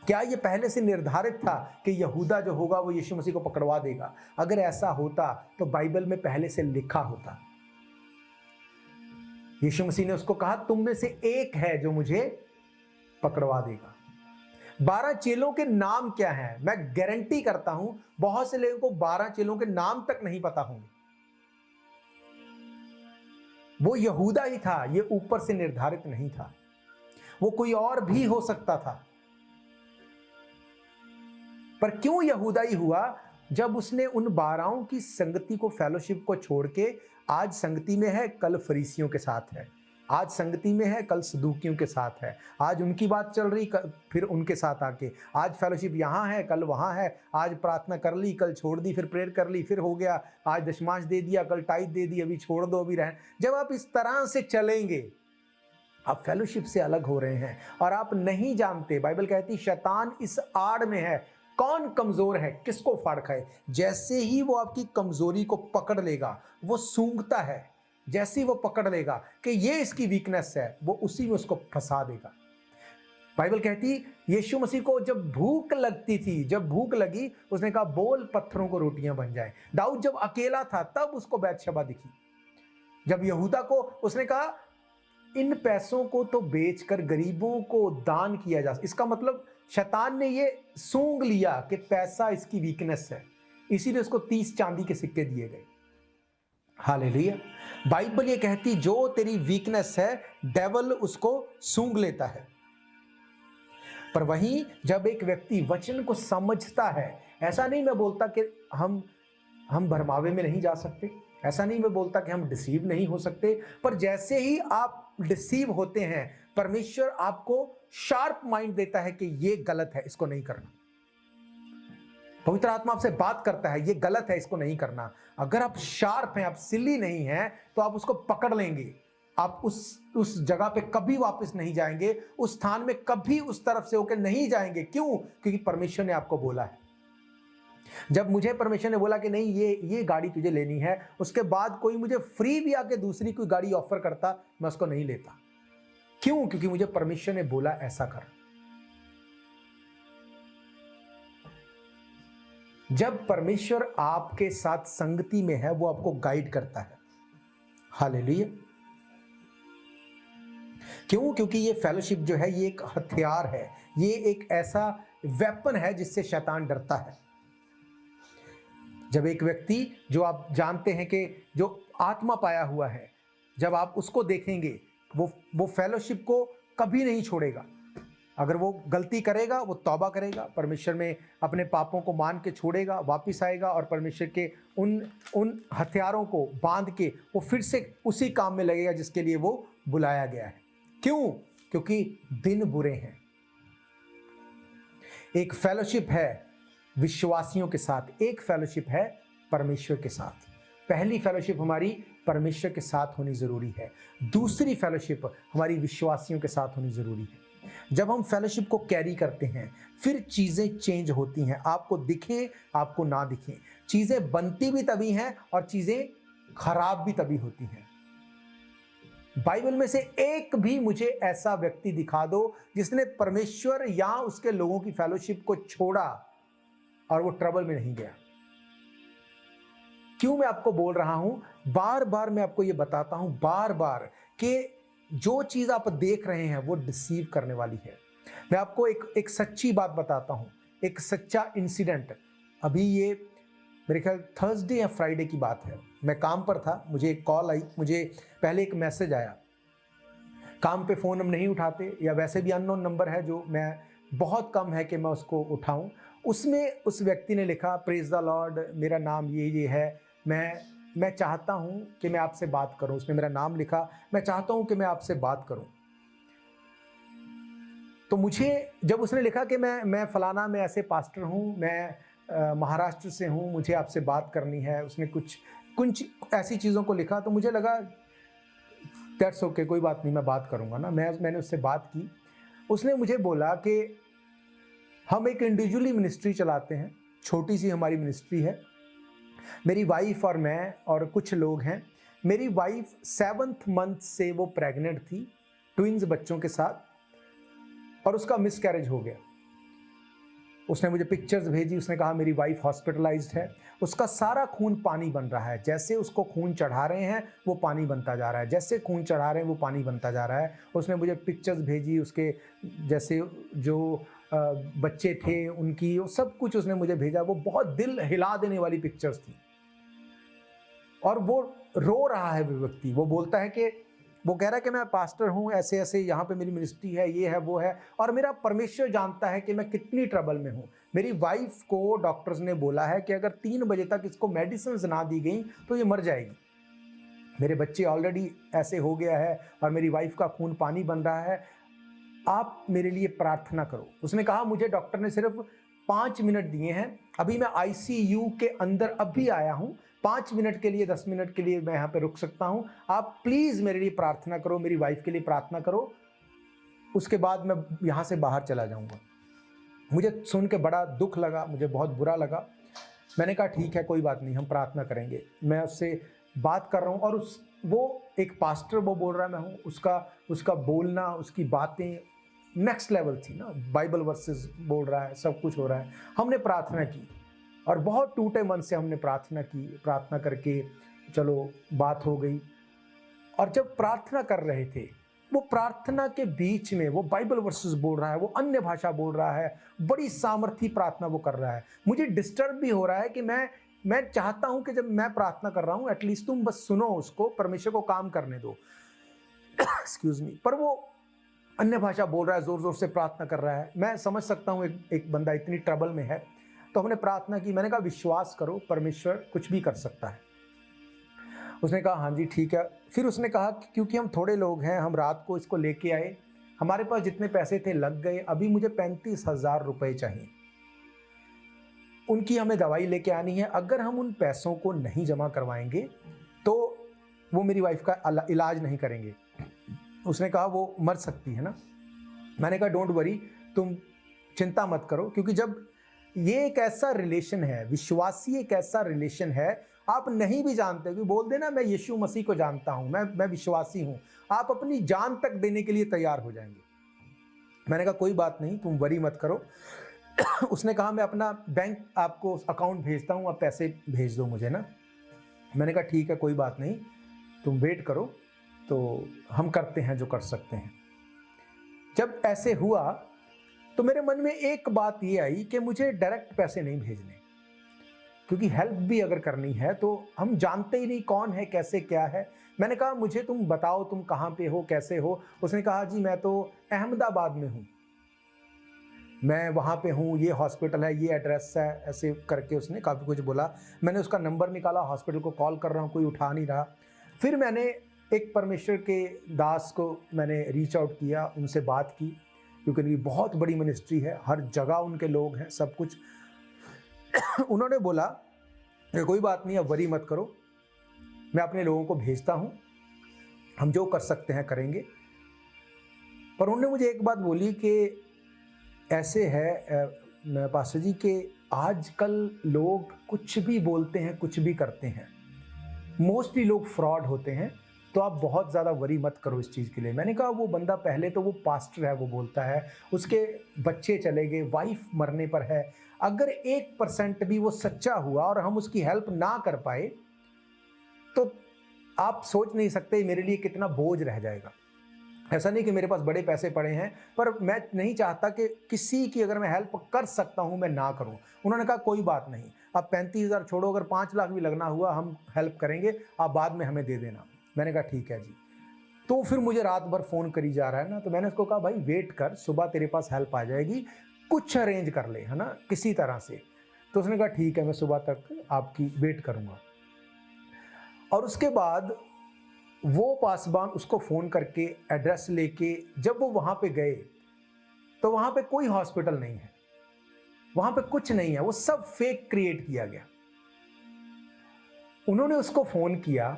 क्या ये पहले से निर्धारित था कि यहूदा जो होगा वो यीशु मसीह को पकड़वा देगा? अगर ऐसा होता तो बाइबल में पहले से लिखा होता। यीशु मसीह ने उसको कहा तुम में से एक है जो मुझे पकड़वा देगा। 12 चेलों के नाम क्या हैं? मैं गारंटी करता हूं बहुत से लोगों को 12 चेलों के नाम तक नहीं पता होंगे। वो यहूदा ही था, ये ऊपर से निर्धारित नहीं था, वो कोई और भी हो सकता था। पर क्यों यहूदा ही हुआ? जब उसने उन 12 की संगति को, फेलोशिप को छोड़ के आज संगति में है, कल फरीसियों के साथ है, आज संगति में है, कल सदूकियों के साथ है, आज उनकी बात चल रही, फिर उनके साथ आके, आज फेलोशिप यहाँ है, कल वहाँ है, आज प्रार्थना कर ली, कल छोड़ दी, फिर प्रेयर कर ली, फिर हो गया, आज दशमांश दे दिया, कल टाइट दे दी, अभी छोड़ दो, अभी रह। जब आप इस तरह से चलेंगे, आप फेलोशिप से अलग हो रहे हैं और आप नहीं जानते। बाइबल कहती शैतान इस आड़ में है, कौन कमजोर है, किसको फाड़ खाए। जैसे ही वो आपकी कमजोरी को पकड़ लेगा, वो सूंघता है, जैसे ही वो पकड़ लेगा कि ये इसकी वीकनेस है, वो उसी में उसको फंसा देगा। बाइबल कहती यीशु मसीह को जब भूख लगती थी, जब भूख लगी, उसने कहा बोल पत्थरों को रोटियां बन जाए। दाऊद जब अकेला था तब उसको बैतशबा दिखी। जब यहूदा को उसने कहा इन पैसों को तो बेचकर गरीबों को दान किया जा। इसका मतलब शैतान ने ये सूंघ लिया कि पैसा इसकी वीकनेस है, इसीलिए उसको 30 चांदी के सिक्के दिए गए। हालेलुया। बाइबल ये कहती जो तेरी वीकनेस है, डेविल उसको सूंघ लेता है। पर वहीं जब एक व्यक्ति वचन को समझता है, ऐसा नहीं मैं बोलता कि हम भरमावे में नहीं जा सकते, ऐसा नहीं मैं बोलता कि हम डिसीव नहीं हो सकते, पर जैसे ही आप डिसीव होते हैं, परमेश्वर आपको शार्प माइंड देता है कि ये गलत है, इसको नहीं करना। पवित्र आत्मा आपसे बात करता है, ये गलत है, इसको नहीं करना। अगर आप शार्प हैं, आप सिली नहीं हैं, तो आप उसको पकड़ लेंगे। आप उस जगह पे कभी वापस नहीं जाएंगे, उस स्थान में कभी उस तरफ से होकर नहीं जाएंगे। क्यों? क्योंकि परमेश्वर ने आपको बोला है। जब मुझे परमेश्वर ने बोला कि नहीं ये गाड़ी तुझे लेनी है, उसके बाद कोई मुझे फ्री भी आके दूसरी कोई गाड़ी ऑफर करता, मैं उसको नहीं लेता। क्यों? क्योंकि मुझे परमेश्वर ने बोला ऐसा कर। जब परमेश्वर आपके साथ संगति में है, वो आपको गाइड करता है। हालेलुया। क्यों? क्योंकि ये फेलोशिप जो है, ये एक हथियार है, ये एक ऐसा वेपन है जिससे शैतान डरता है। जब एक व्यक्ति जो आप जानते हैं कि जो आत्मा पाया हुआ है, जब आप उसको देखेंगे, वो फेलोशिप को कभी नहीं छोड़ेगा। अगर वो गलती करेगा, वो तौबा करेगा, परमेश्वर में अपने पापों को मान के छोड़ेगा, वापस आएगा और परमेश्वर के उन हथियारों को बांध के वो फिर से उसी काम में लगेगा जिसके लिए वो बुलाया गया है। क्यों? क्योंकि दिन बुरे हैं। एक फेलोशिप है विश्वासियों के साथ, एक फेलोशिप है परमेश्वर के साथ। पहली फेलोशिप हमारी परमेश्वर के साथ होनी जरूरी है, दूसरी फेलोशिप हमारी विश्वासियों के साथ होनी जरूरी है। जब हम फेलोशिप को कैरी करते हैं, फिर चीजें चेंज होती हैं, आपको दिखे आपको ना दिखे। चीजें बनती भी तभी हैं और चीजें खराब भी तभी होती हैं। बाइबल में से एक भी मुझे ऐसा व्यक्ति दिखा दो जिसने परमेश्वर या उसके लोगों की फेलोशिप को छोड़ा और वो ट्रबल में नहीं गया। क्यों मैं आपको बोल रहा हूं? बार बार मैं आपको ये बताता हूं, बार बार, कि जो चीज आप देख रहे हैं वो डिसीव करने वाली है। मैं आपको एक सच्ची बात बताता हूं, एक सच्चा इंसिडेंट। अभी ये मेरे ख्याल थर्सडे या फ्राइडे की बात है। मैं काम पर था, मुझे एक कॉल आई, मुझे पहले एक मैसेज आया। काम पे फ़ोन हम नहीं उठाते, या वैसे भी अननोन नंबर है जो मैं बहुत कम है कि मैं उसको उठाऊं। उसमें उस व्यक्ति ने लिखा, प्रेज द लॉर्ड, मेरा नाम ये है, मैं चाहता हूं कि मैं आपसे बात करूं। उसने मेरा नाम लिखा, मैं चाहता हूं कि मैं आपसे बात करूं। तो मुझे जब उसने लिखा कि मैं फलाना, मैं ऐसे पास्टर हूं, मैं महाराष्ट्र से हूं, मुझे आपसे बात करनी है, उसने कुछ ऐसी चीज़ों को लिखा, तो मुझे लगा दैट्स ओके, कोई बात नहीं, मैं बात करूंगा ना। मैंने उससे बात की। उसने मुझे बोला कि हम एक इंडिविजुअली मिनिस्ट्री चलाते हैं, छोटी सी हमारी मिनिस्ट्री है। मेरी वाइफ और मैं और कुछ लोग हैं। मेरी वाइफ 7th मंथ से वो प्रेग्नेंट थी, ट्विंस बच्चों के साथ, और उसका मिसकैरेज हो गया। उसने मुझे पिक्चर्स भेजी, उसने कहा मेरी वाइफ हॉस्पिटलाइज्ड है, उसका सारा खून पानी बन रहा है, जैसे उसको खून चढ़ा रहे हैं वो पानी बनता जा रहा है, जैसे खून चढ़ा रहे हैं वो पानी बनता जा रहा है। उसने मुझे पिक्चर्स भेजी, उसके जैसे जो बच्चे थे उनकी, वो सब कुछ उसने मुझे भेजा। वो बहुत दिल हिला देने वाली पिक्चर्स थी। और वो रो रहा है वो व्यक्ति, वो बोलता है कि वो कह रहा है कि मैं पास्टर हूँ, ऐसे ऐसे यहाँ पे मेरी मिनिस्ट्री है, ये है वो है, और मेरा परमेश्वर जानता है कि मैं कितनी ट्रबल में हूँ। मेरी वाइफ को डॉक्टर्स ने बोला है कि अगर 3 बजे तक इसको मेडिसिन ना दी गई तो ये मर जाएगी। मेरे बच्चे ऑलरेडी ऐसे हो गया है और मेरी वाइफ का खून पानी बन रहा है, आप मेरे लिए प्रार्थना करो। उसने कहा मुझे डॉक्टर ने सिर्फ 5 मिनट दिए हैं, अभी मैं आईसीयू के अंदर अभी आया हूँ, 5 मिनट के लिए 10 मिनट के लिए मैं यहाँ पे रुक सकता हूँ, आप प्लीज़ मेरे लिए प्रार्थना करो, मेरी वाइफ के लिए प्रार्थना करो, उसके बाद मैं यहाँ से बाहर चला जाऊँगा। मुझे सुन के बड़ा दुख लगा, मुझे बहुत बुरा लगा। मैंने कहा ठीक है, कोई बात नहीं, हम प्रार्थना करेंगे। मैं उससे बात कर रहा हूँ और वो एक पास्टर वो बोल रहा है मैं हूँ, उसका बोलना, उसकी बातें नेक्स्ट लेवल थी ना, बाइबल वर्सेस बोल रहा है, सब कुछ हो रहा है। हमने प्रार्थना की और बहुत टूटे मन से हमने प्रार्थना की, प्रार्थना करके चलो बात हो गई। और जब प्रार्थना कर रहे थे, वो प्रार्थना के बीच में वो बाइबल वर्सेस बोल रहा है, वो अन्य भाषा बोल रहा है, बड़ी सामर्थी प्रार्थना वो कर रहा है। मुझे डिस्टर्ब भी हो रहा है कि मैं चाहता हूं कि जब मैं प्रार्थना कर रहा हूं एटलीस्ट तुम बस सुनो उसको, परमेश्वर को काम करने दो। Excuse me. पर वो अन्य भाषा बोल रहा है, जोर जोर से प्रार्थना कर रहा है। मैं समझ सकता हूँ एक बंदा इतनी ट्रबल में है। तो हमने प्रार्थना की, मैंने कहा विश्वास करो परमेश्वर कुछ भी कर सकता है। उसने कहा हाँ जी ठीक है। फिर उसने कहा कि क्योंकि हम थोड़े लोग हैं, हम रात को इसको लेके आए, हमारे पास जितने पैसे थे लग गए, अभी मुझे 35,000 रुपये चाहिए, उनकी हमें दवाई लेके आनी है। अगर हम उन पैसों को नहीं जमा करवाएंगे तो वो मेरी वाइफ का इलाज नहीं करेंगे। उसने कहा वो मर सकती है ना। मैंने कहा डोंट वरी, तुम चिंता मत करो, क्योंकि जब ये एक ऐसा रिलेशन है, विश्वासी एक ऐसा रिलेशन है, आप नहीं भी जानते, कि बोल देना मैं यीशु मसीह को जानता हूं, मैं विश्वासी हूं, आप अपनी जान तक देने के लिए तैयार हो जाएंगे। मैंने कहा कोई बात नहीं, तुम वरी मत करो। उसने कहा मैं अपना बैंक आपको अकाउंट भेजता हूं, आप पैसे भेज दो मुझे ना। मैंने कहा ठीक है, कोई बात नहीं, तुम वेट करो, तो हम करते हैं जो कर सकते हैं। जब ऐसे हुआ तो मेरे मन में एक बात ये आई कि मुझे डायरेक्ट पैसे नहीं भेजने, क्योंकि हेल्प भी अगर करनी है तो हम जानते ही नहीं कौन है, कैसे क्या है। मैंने कहा मुझे तुम बताओ, तुम कहाँ पे हो, कैसे हो। उसने कहा जी मैं तो अहमदाबाद में हूँ, मैं वहाँ पे हूँ, ये हॉस्पिटल है, ये एड्रेस है, ऐसे करके उसने काफ़ी कुछ बोला। मैंने उसका नंबर निकाला, हॉस्पिटल को कॉल कर रहा हूँ, कोई उठा नहीं रहा। फिर मैंने एक परमेश्वर के दास को मैंने रीच आउट किया, उनसे बात की, क्योंकि उनकी बहुत बड़ी मिनिस्ट्री है, हर जगह उनके लोग हैं, सब कुछ। उन्होंने बोला कि कोई बात नहीं, अब वरी मत करो, मैं अपने लोगों को भेजता हूँ, हम जो कर सकते हैं करेंगे। पर उन्होंने मुझे एक बात बोली कि ऐसे है पास्टर जी के आजकल लोग कुछ भी बोलते हैं, कुछ भी करते हैं, मोस्टली लोग फ्रॉड होते हैं, तो आप बहुत ज़्यादा वरी मत करो इस चीज़ के लिए। मैंने कहा वो बंदा पहले तो वो पास्टर है, वो बोलता है उसके बच्चे चले गए, वाइफ मरने पर है, अगर 1% भी वो सच्चा हुआ और हम उसकी हेल्प ना कर पाए तो आप सोच नहीं सकते मेरे लिए कितना बोझ रह जाएगा। ऐसा नहीं कि मेरे पास बड़े पैसे पड़े हैं, पर मैं नहीं चाहता कि किसी की अगर मैं हेल्प कर सकता हूं मैं ना करूं। उन्होंने कहा कोई बात नहीं, अब 35,000 छोड़ो, अगर 5 लाख भी लगना हुआ हम हेल्प करेंगे, आप बाद में हमें दे देना। मैंने कहा ठीक है जी। तो फिर मुझे रात भर फ़ोन करी जा रहा है ना, तो मैंने उसको कहा भाई वेट कर, सुबह तेरे पास हेल्प आ जाएगी, कुछ अरेंज कर ले, है ना, किसी तरह से। तो उसने कहा ठीक है, मैं सुबह तक आपकी वेट करूँगा। और उसके बाद वो पासबान उसको फ़ोन करके एड्रेस लेके जब वो वहाँ पे गए तो वहाँ पे कोई हॉस्पिटल नहीं है, वहाँ पे कुछ नहीं है, वो सब फेक क्रिएट किया गया। उन्होंने उसको फ़ोन किया,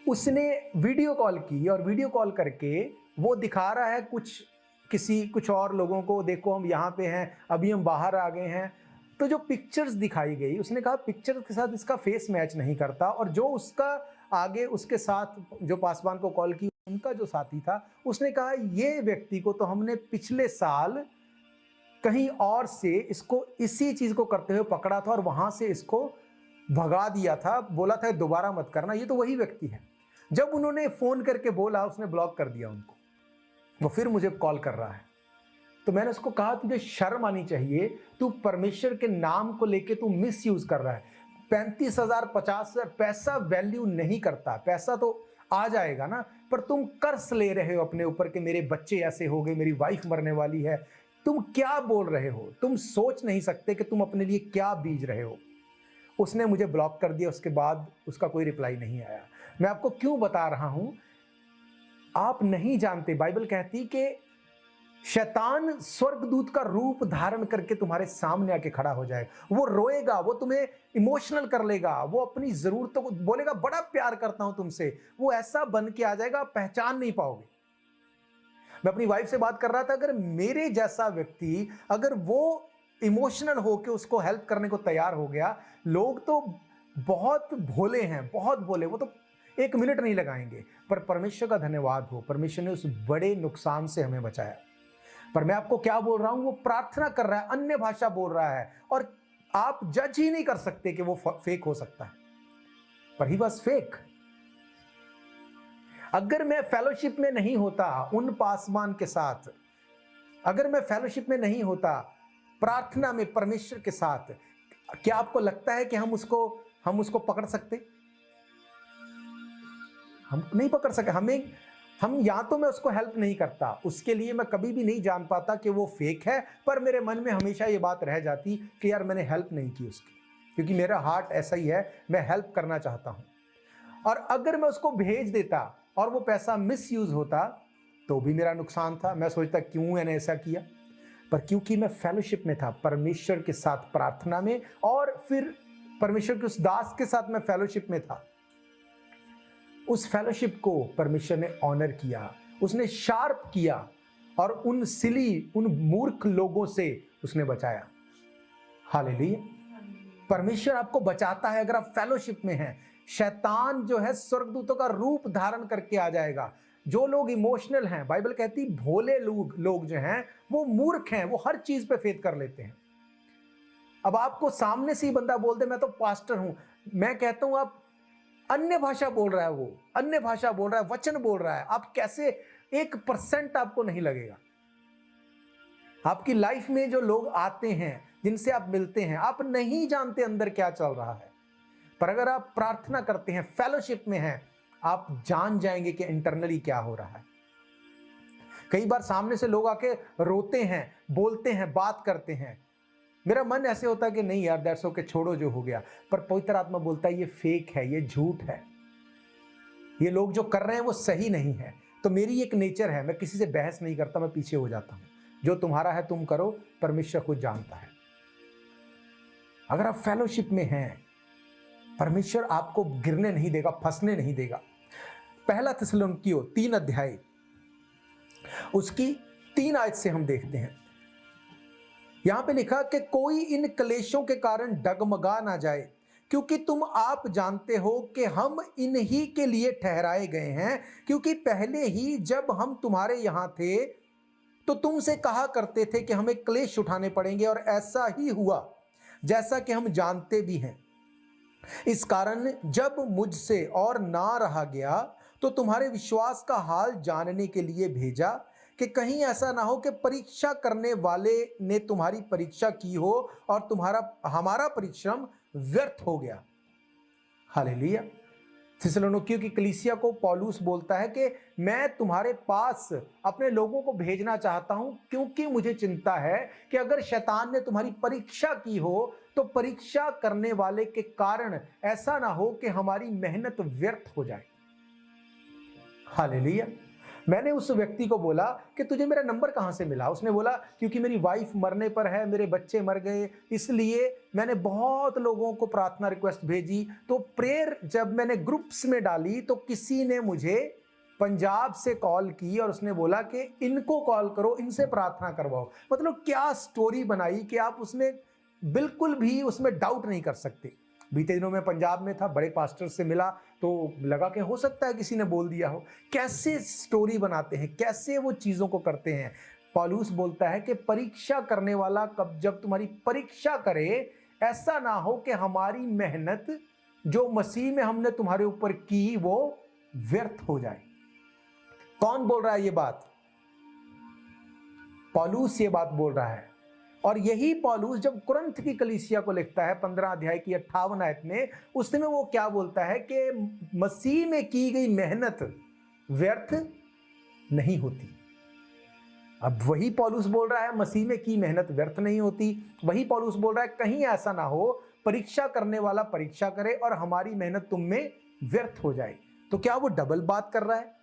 उसने वीडियो कॉल की और वीडियो कॉल करके वो दिखा रहा है कुछ और लोगों को, देखो हम यहाँ पे हैं, अभी हम बाहर आ गए हैं। तो जो पिक्चर्स दिखाई गई, उसने कहा पिक्चर के साथ इसका फेस मैच नहीं करता। और जो उसका आगे उसके साथ जो पासवान को कॉल की, उनका जो साथी था, उसने कहा ये व्यक्ति को तो हमने पिछले साल कहीं और से इसको इसी चीज़ को करते हुए पकड़ा था और वहाँ से इसको भगा दिया था, बोला था दोबारा मत करना, ये तो वही व्यक्ति है। जब उन्होंने फ़ोन करके बोला, उसने ब्लॉक कर दिया उनको। वो फिर मुझे कॉल कर रहा है। तो मैंने उसको कहा तुझे शर्म आनी चाहिए, तू परमेश्वर के नाम को लेके तू मिस यूज कर रहा है। 35,000, 50,000, पैसा वैल्यू नहीं करता। पैसा तो आ जाएगा ना, पर तुम कर्ज ले रहे हो अपने ऊपर कि मेरे बच्चे ऐसे हो गए, मेरी वाइफ मरने वाली है। तुम क्या बोल रहे हो? तुम सोच नहीं सकते कि तुम अपने लिए क्या बीज रहे हो। उसने मुझे ब्लॉक कर दिया, उसके बाद उसका कोई रिप्लाई नहीं आया। मैं आपको क्यों बता रहा हूं, आप नहीं जानते, बाइबल कहती कि शैतान स्वर्गदूत का रूप धारण करके तुम्हारे सामने आके खड़ा हो जाए। वो रोएगा, वो तुम्हें इमोशनल कर लेगा, वो अपनी जरूरतों को बोलेगा, बड़ा प्यार करता हूं तुमसे। वो ऐसा बन के आ जाएगा, आप पहचान नहीं पाओगे। मैं अपनी वाइफ से बात कर रहा था, अगर मेरे जैसा व्यक्ति, अगर वो इमोशनल होके उसको हेल्प करने को तैयार हो गया, लोग तो बहुत भोले हैं, बहुत भोले, वो तो 1 मिनट नहीं लगाएंगे। पर परमेश्वर का धन्यवाद हो, परमेश्वर ने उस बड़े नुकसान से हमें बचाया। पर मैं आपको क्या बोल रहा हूं, वो प्रार्थना कर रहा है, अन्य भाषा बोल रहा है, और आप जज ही नहीं कर सकते कि वो फेक हो सकता है। पर ही वाज फेक। अगर मैं फेलोशिप में नहीं होता उन पासवान के साथ, अगर मैं फेलोशिप में नहीं होता प्रार्थना में परमेश्वर के साथ, क्या आपको लगता है कि हम उसको पकड़ सकते? हम नहीं पकड़ सके। हम या तो मैं उसको हेल्प नहीं करता, उसके लिए मैं कभी भी नहीं जान पाता कि वो फेक है, पर मेरे मन में हमेशा ये बात रह जाती कि यार मैंने हेल्प नहीं की उसकी, क्योंकि मेरा हार्ट ऐसा ही है, मैं हेल्प करना चाहता हूं। और अगर मैं उसको भेज देता और वो पैसा मिस यूज होता तो भी मेरा नुकसान था। मैं सोचता क्यों मैंने ऐसा किया, पर क्योंकि मैं फेलोशिप में था, परमेश्वर के साथ प्रार्थना में, और फिर परमेश्वर के उस दास के साथ मैं फेलोशिप में था, उस फेलोशिप को परमेश्वर ने ऑनर किया, उसने शार्प किया, और उन मूर्ख लोगों से उसने बचाया। हालेलुया। परमेश्वर आपको बचाता है अगर आप फेलोशिप में हैं। शैतान जो है स्वर्गदूतों का रूप धारण करके आ जाएगा। जो लोग इमोशनल हैं, बाइबल कहती भोले लोग जो हैं वो मूर्ख हैं, वो हर चीज पे फेथ कर लेते हैं। अब आपको सामने से ही बंदा बोल दे मैं तो पास्टर हूं, मैं कहता हूं आप अन्य भाषा बोल रहा है, वो अन्य भाषा बोल रहा है, वचन बोल रहा है, आप कैसे 1% आपको नहीं लगेगा। आपकी लाइफ में जो लोग आते हैं, जिनसे आप मिलते हैं, आप नहीं जानते अंदर क्या चल रहा है, पर अगर आप प्रार्थना करते हैं, फेलोशिप में हैं, आप जान जाएंगे कि इंटरनली क्या हो रहा है। कई बार सामने से लोग आके रोते हैं, बोलते हैं, बात करते हैं, मेरा मन ऐसे होता है कि नहीं यार दैट्स ओके, छोड़ो जो हो गया, पर पवित्र आत्मा बोलता है ये फेक है, ये झूठ है, ये लोग जो कर रहे हैं वो सही नहीं है। तो मेरी एक नेचर है, मैं किसी से बहस नहीं करता, मैं पीछे हो जाता हूं। जो तुम्हारा है तुम करो, परमेश्वर खुद जानता है। अगर आप फेलोशिप में हैं, परमेश्वर आपको गिरने नहीं देगा, फंसने नहीं देगा। पहला थिस्सलुनीकियों 3 अध्याय उसकी 3 आयत से हम देखते हैं। यहां पे लिखा कि कोई इन क्लेशों के कारण डगमगा ना जाए, क्योंकि तुम आप जानते हो कि हम इन्हीं के लिए ठहराए गए हैं। क्योंकि पहले ही जब हम तुम्हारे यहां थे तो तुमसे कहा करते थे कि हमें क्लेश उठाने पड़ेंगे, और ऐसा ही हुआ जैसा कि हम जानते भी हैं। इस कारण जब मुझसे और ना रहा गया तो तुम्हारे विश्वास का हाल जानने के लिए भेजा, कि कहीं ऐसा ना हो कि परीक्षा करने वाले ने तुम्हारी परीक्षा की हो और हमारा परिश्रम व्यर्थ हो गया। हालेलुया। थिस्सलुनीकियों की कलीसिया को पौलुस बोलता है कि मैं तुम्हारे पास अपने लोगों को भेजना चाहता हूं, क्योंकि मुझे चिंता है कि अगर शैतान ने तुम्हारी परीक्षा की हो तो परीक्षा करने वाले के कारण ऐसा ना हो कि हमारी मेहनत व्यर्थ हो जाए। हालेलुया। मैंने उस व्यक्ति को बोला कि तुझे मेरा नंबर कहां से मिला? उसने बोला क्योंकि मेरी वाइफ मरने पर है, मेरे बच्चे मर गए, इसलिए मैंने बहुत लोगों को प्रार्थना रिक्वेस्ट भेजी। तो प्रेयर जब मैंने ग्रुप्स में डाली तो किसी ने मुझे पंजाब से कॉल की और उसने बोला कि इनको कॉल करो, इनसे प्रार्थना करवाओ। मतलब क्या स्टोरी बनाई कि आप उसमें बिल्कुल भी उसमें डाउट नहीं कर सकते। बीते दिनों में पंजाब में था, बड़े पास्टर से मिला तो लगा कि हो सकता है किसी ने बोल दिया हो। कैसे स्टोरी बनाते हैं, कैसे वो चीजों को करते हैं। पौलुस बोलता है कि परीक्षा करने वाला जब तुम्हारी परीक्षा करे, ऐसा ना हो कि हमारी मेहनत जो मसीह में हमने तुम्हारे ऊपर की वो व्यर्थ हो जाए। कौन बोल रहा है ये बात? पौलुस ये बात बोल रहा है। और यही पौलुस जब कुरिन्थ की कलीसिया को लिखता है 15 अध्याय की 58 आयत में, उस समय वो क्या बोलता है कि मसीह में की गई मेहनत व्यर्थ नहीं होती। अब वही पौलुस बोल रहा है मसीह में की मेहनत व्यर्थ नहीं होती। वही पौलुस बोल रहा है कहीं ऐसा ना हो परीक्षा करने वाला परीक्षा करे और हमारी मेहनत तुम में व्यर्थ हो जाए। तो क्या वो डबल बात कर रहा है?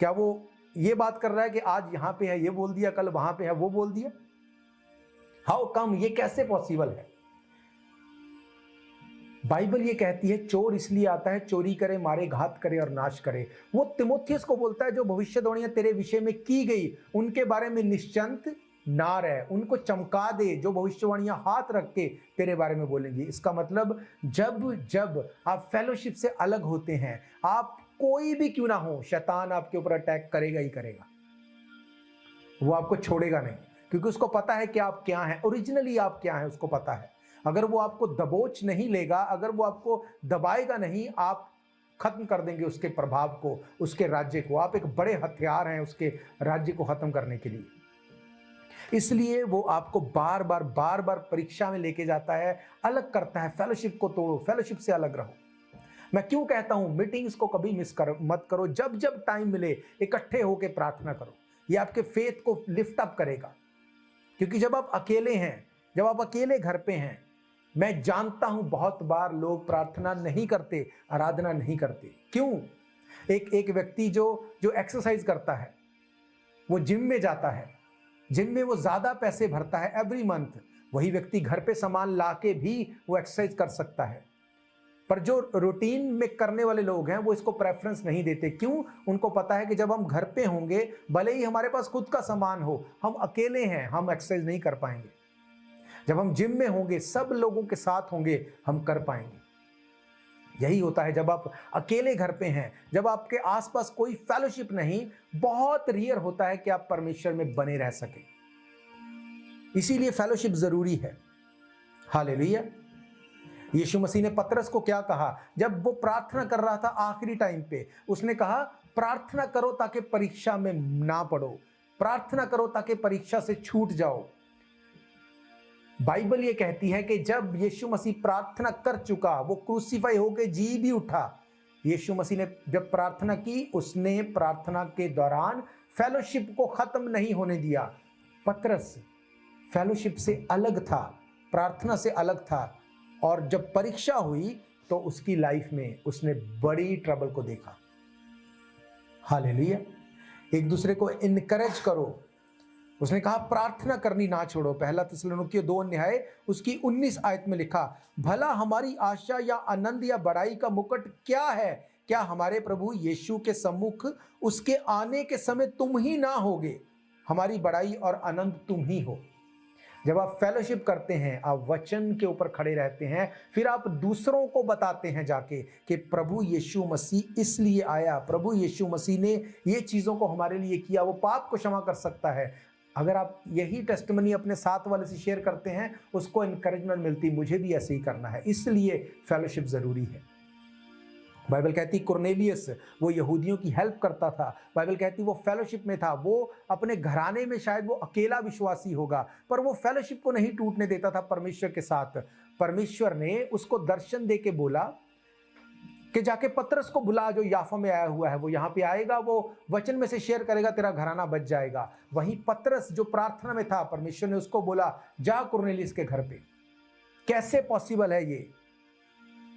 क्या वो ये बात कर रहा है कि आज यहां पे है ये बोल दिया, कल वहां पे है वो बोल दिया? How come? ये कैसे पॉसिबल है? बाइबल ये कहती है चोर इसलिए आता है चोरी करे, मारे, घात करे और नाश करे। वो तिमोथियस को बोलता है जो भविष्यवाणियां तेरे विषय में की गई उनके बारे में निश्चिंत ना रहे, उनको चमका दे जो भविष्यवाणियां हाथ रख के तेरे बारे में बोलेंगी। इसका मतलब जब जब आप फेलोशिप से अलग होते हैं, आप कोई भी क्यों ना हो, शैतान आपके ऊपर अटैक करेगा ही करेगा। वो आपको छोड़ेगा नहीं, क्योंकि उसको पता है कि आप क्या हैं, ओरिजिनली आप क्या हैं उसको पता है। अगर वो आपको दबोच नहीं लेगा, अगर वो आपको दबाएगा नहीं, आप खत्म कर देंगे उसके प्रभाव को, उसके राज्य को। आप एक बड़े हथियार हैं उसके राज्य को खत्म करने के लिए। इसलिए वो आपको बार बार परीक्षा में लेके जाता है, अलग करता है। फेलोशिप को तोड़ो, फेलोशिप से अलग रहो। मैं क्यों कहता हूं मीटिंग्स को कभी मत करो। जब जब टाइम मिले इकट्ठे होकर प्रार्थना करो। ये आपके फेथ को लिफ्ट अप करेगा। क्योंकि जब आप अकेले हैं, जब आप अकेले घर पे हैं, मैं जानता हूं बहुत बार लोग प्रार्थना नहीं करते, आराधना नहीं करते। क्यों? एक व्यक्ति जो एक्सरसाइज करता है, वो जिम में जाता है, जिम में वो ज्यादा पैसे भरता है एवरी मंथ, वही व्यक्ति घर पे सामान लाके भी वो एक्सरसाइज कर सकता है। पर जो रूटीन में करने वाले लोग हैं वो इसको प्रेफरेंस नहीं देते। क्यों? उनको पता है कि जब हम घर पे होंगे, भले ही हमारे पास खुद का सामान हो, हम अकेले हैं, हम एक्सरसाइज नहीं कर पाएंगे। जब हम जिम में होंगे, सब लोगों के साथ होंगे, हम कर पाएंगे। यही होता है जब आप अकेले घर पे हैं, जब आपके आसपास कोई फेलोशिप नहीं, बहुत रेयर होता है कि आप परमेश्वर में बने रह सके। इसीलिए फेलोशिप जरूरी है। हालेलुया। यीशु मसीह ने पतरस को क्या कहा जब वो प्रार्थना कर रहा था आखिरी टाइम पे? उसने कहा प्रार्थना करो ताकि परीक्षा में ना पड़ो, प्रार्थना करो ताकि परीक्षा से छूट जाओ। बाइबल ये कहती है कि जब यीशु मसीह प्रार्थना कर चुका, वो क्रूसीफाई होकर जी भी उठा, यीशु मसीह ने जब प्रार्थना की, उसने प्रार्थना के दौरान फेलोशिप को खत्म नहीं होने दिया। पतरस फेलोशिप से अलग था, प्रार्थना से अलग था, और जब परीक्षा हुई तो उसकी लाइफ में उसने बड़ी ट्रबल को देखा। हालेलुया। एक दूसरे को इनकरेज करो। उसने कहा प्रार्थना करनी ना छोड़ो। पहला थिस्सलुनीकियों 2 अध्याय उसकी 19 आयत में लिखा, भला हमारी आशा या आनंद या बड़ाई का मुकुट क्या है? क्या हमारे प्रभु यीशु के सम्मुख उसके आने के समय तुम ही ना होगे? हमारी बड़ाई और आनंद तुम ही हो। जब आप फेलोशिप करते हैं, आप वचन के ऊपर खड़े रहते हैं, फिर आप दूसरों को बताते हैं जाके कि प्रभु यीशु मसीह इसलिए आया, प्रभु यीशु मसीह ने ये चीज़ों को हमारे लिए किया, वो पाप को क्षमा कर सकता है। अगर आप यही टेस्टिमनी अपने साथ वाले से शेयर करते हैं, उसको इनकरेजमेंट मिलती, मुझे भी ऐसे ही करना है। इसलिए फेलोशिप ज़रूरी है। बाइबल कहती कुरनेलियस वो यहूदियों की हेल्प करता था। बाइबल कहती वो फेलोशिप में था। वो अपने घराने में शायद वो अकेला विश्वासी होगा, पर वो फेलोशिप को नहीं टूटने देता था परमेश्वर के साथ। परमेश्वर ने उसको दर्शन दे के बोला कि जाके पतरस को बुला, जो याफा में आया हुआ है, वो यहाँ पे आएगा, वो वचन में से शेयर करेगा, तेरा घराना बच जाएगा। वहीं पतरस जो प्रार्थना में था, परमेश्वर ने उसको बोला जा कुरनेलियस के घर पे। कैसे पॉसिबल है ये?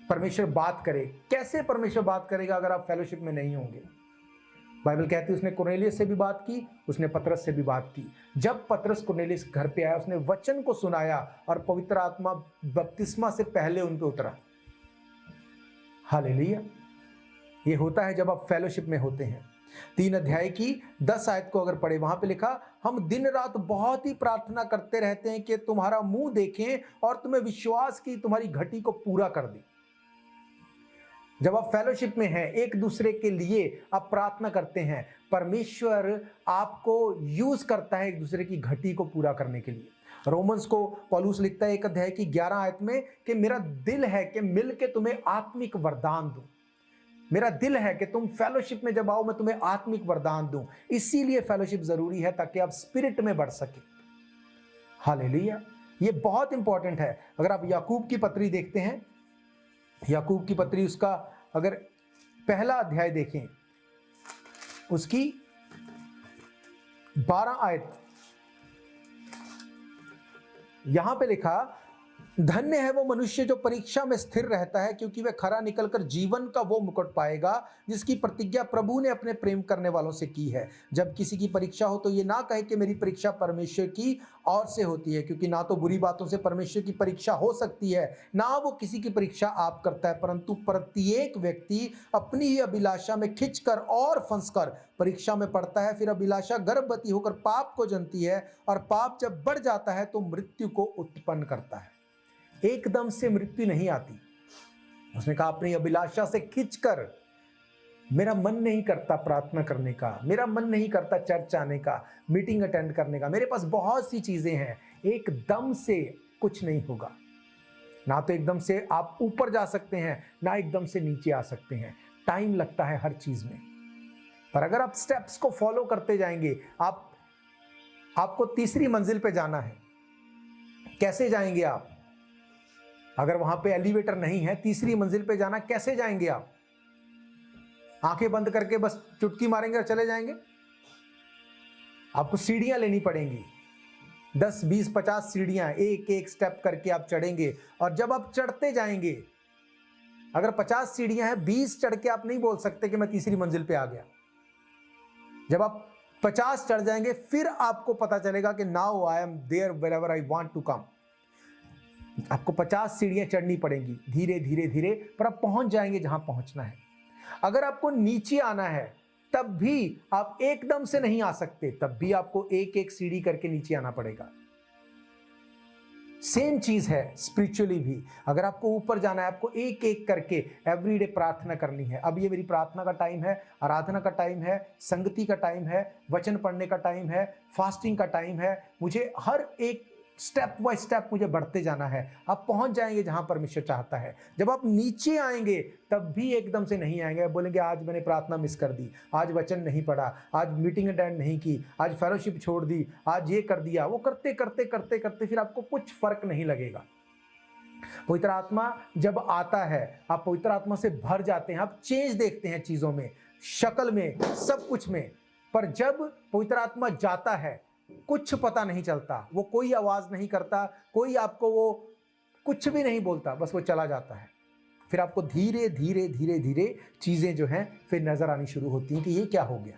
परमेश्वर बात करे। कैसे परमेश्वर बात करेगा अगर आप फेलोशिप में नहीं होंगे? बाइबल कहती है उसने कुरनेलियस से भी बात की, उसने पतरस से भी बात की। जब पतरस कुरनेलियस घर पे आया, उसने वचन को सुनाया और पवित्र आत्मा बपतिस्मा से पहले उन पे उतरा। हालेलुया। ये होता है जब आप फेलोशिप में होते हैं। 3 अध्याय की 10 आयत को अगर पढ़े, वहां पे लिखा, हम दिन रात बहुत ही प्रार्थना करते रहते हैं कि तुम्हारा मुंह देखें और तुम्हें विश्वास की तुम्हारी घटी को पूरा कर दें। जब आप फेलोशिप में हैं, एक दूसरे के लिए आप प्रार्थना करते हैं, परमेश्वर आपको यूज करता है एक दूसरे की घटी को पूरा करने के लिए। रोमन्स को पौलुस लिखता है 1 अध्याय की 11 आयत में कि मेरा दिल है कि मिल के तुम्हें आत्मिक वरदान दूं। मेरा दिल है कि तुम फेलोशिप में जब आओ, मैं तुम्हें आत्मिक वरदान दूं। इसीलिए फेलोशिप जरूरी है ताकि आप स्पिरिट में बढ़ सके। हालेलुया। ये बहुत इंपॉर्टेंट है। अगर आप याकूब की पत्री देखते हैं, याकूब की पत्री उसका अगर पहला अध्याय देखें, उसकी 12 आयत, यहां पे लिखा, धन्य है वो मनुष्य जो परीक्षा में स्थिर रहता है, क्योंकि वह खरा निकलकर जीवन का वो मुकुट पाएगा जिसकी प्रतिज्ञा प्रभु ने अपने प्रेम करने वालों से की है। जब किसी की परीक्षा हो तो ये ना कहे कि मेरी परीक्षा परमेश्वर की ओर से होती है, क्योंकि ना तो बुरी बातों से परमेश्वर की परीक्षा हो सकती है, ना वो किसी की परीक्षा आप करता है, परंतु प्रत्येक व्यक्ति अपनी ही अभिलाषा में खिंचकर और फंसकर परीक्षा में पड़ता है। फिर अभिलाषा गर्भवती होकर पाप को जनती है, और पाप जब बढ़ जाता है तो मृत्यु को उत्पन्न करता है। एकदम से मृत्यु नहीं आती। उसने कहा अपनी अभिलाषा से खिंचकर, मेरा मन नहीं करता प्रार्थना करने का, मेरा मन नहीं करता चर्च आने का, मीटिंग अटेंड करने का, मेरे पास बहुत सी चीजें हैं, एकदम से कुछ नहीं होगा। ना तो एकदम से आप ऊपर जा सकते हैं, ना एकदम से नीचे आ सकते हैं। टाइम लगता है हर चीज में, पर अगर आप स्टेप्स को फॉलो करते जाएंगे, आपको तीसरी मंजिल पे जाना है। कैसे जाएंगे आप? अगर वहां पे एलिवेटर नहीं है, तीसरी मंजिल पे जाना कैसे जाएंगे आप? आंखें बंद करके बस चुटकी मारेंगे और चले जाएंगे? आपको सीढ़ियां लेनी पड़ेंगी, 10, 20, 50 सीढ़ियां, एक एक स्टेप करके आप चढ़ेंगे। और जब आप चढ़ते जाएंगे, अगर 50 सीढ़ियां हैं, 20 चढ़ के आप नहीं बोल सकते कि मैं तीसरी मंजिल पे आ गया। जब आप 50 चढ़ जाएंगे, फिर आपको पता चलेगा कि now I am there wherever I want to come. आपको 50 सीढ़ियां चढ़नी पड़ेंगी, धीरे धीरे धीरे, पर आप पहुंच जाएंगे जहां पहुंचना है। अगर आपको नीचे आना है, तब भी आप एकदम से नहीं आ सकते, तब भी आपको एक एक सीढ़ी करके नीचे आना पड़ेगा। सेम चीज है स्पिरिचुअली भी। अगर आपको ऊपर जाना है, आपको एक एक करके एवरीडे प्रार्थना करनी है। अब ये मेरी प्रार्थना का टाइम है, आराधना का टाइम है, संगति का टाइम है, वचन पढ़ने का टाइम है, फास्टिंग का टाइम है। मुझे हर एक स्टेप बाय स्टेप मुझे बढ़ते जाना है। आप पहुंच जाएंगे जहां परमेश्वर चाहता है। जब आप नीचे आएंगे, तब भी एकदम से नहीं आएंगे। बोलेंगे आज मैंने प्रार्थना मिस कर दी, आज वचन नहीं पढ़ा, आज मीटिंग अटेंड नहीं की, आज फेलोशिप छोड़ दी, आज ये कर दिया, वो करते करते करते करते फिर आपको कुछ फर्क नहीं लगेगा। पवित्र आत्मा जब आता है, आप पवित्र आत्मा से भर जाते हैं, आप चेंज देखते हैं चीजों में, शक्ल में, सब कुछ में। पर जब पवित्र आत्मा जाता है, कुछ पता नहीं चलता, वो कोई आवाज नहीं करता, कोई आपको वो कुछ भी नहीं बोलता, बस वो चला जाता है। फिर आपको धीरे धीरे धीरे धीरे चीजें जो हैं फिर नजर आनी शुरू होती हैं कि ये क्या हो गया।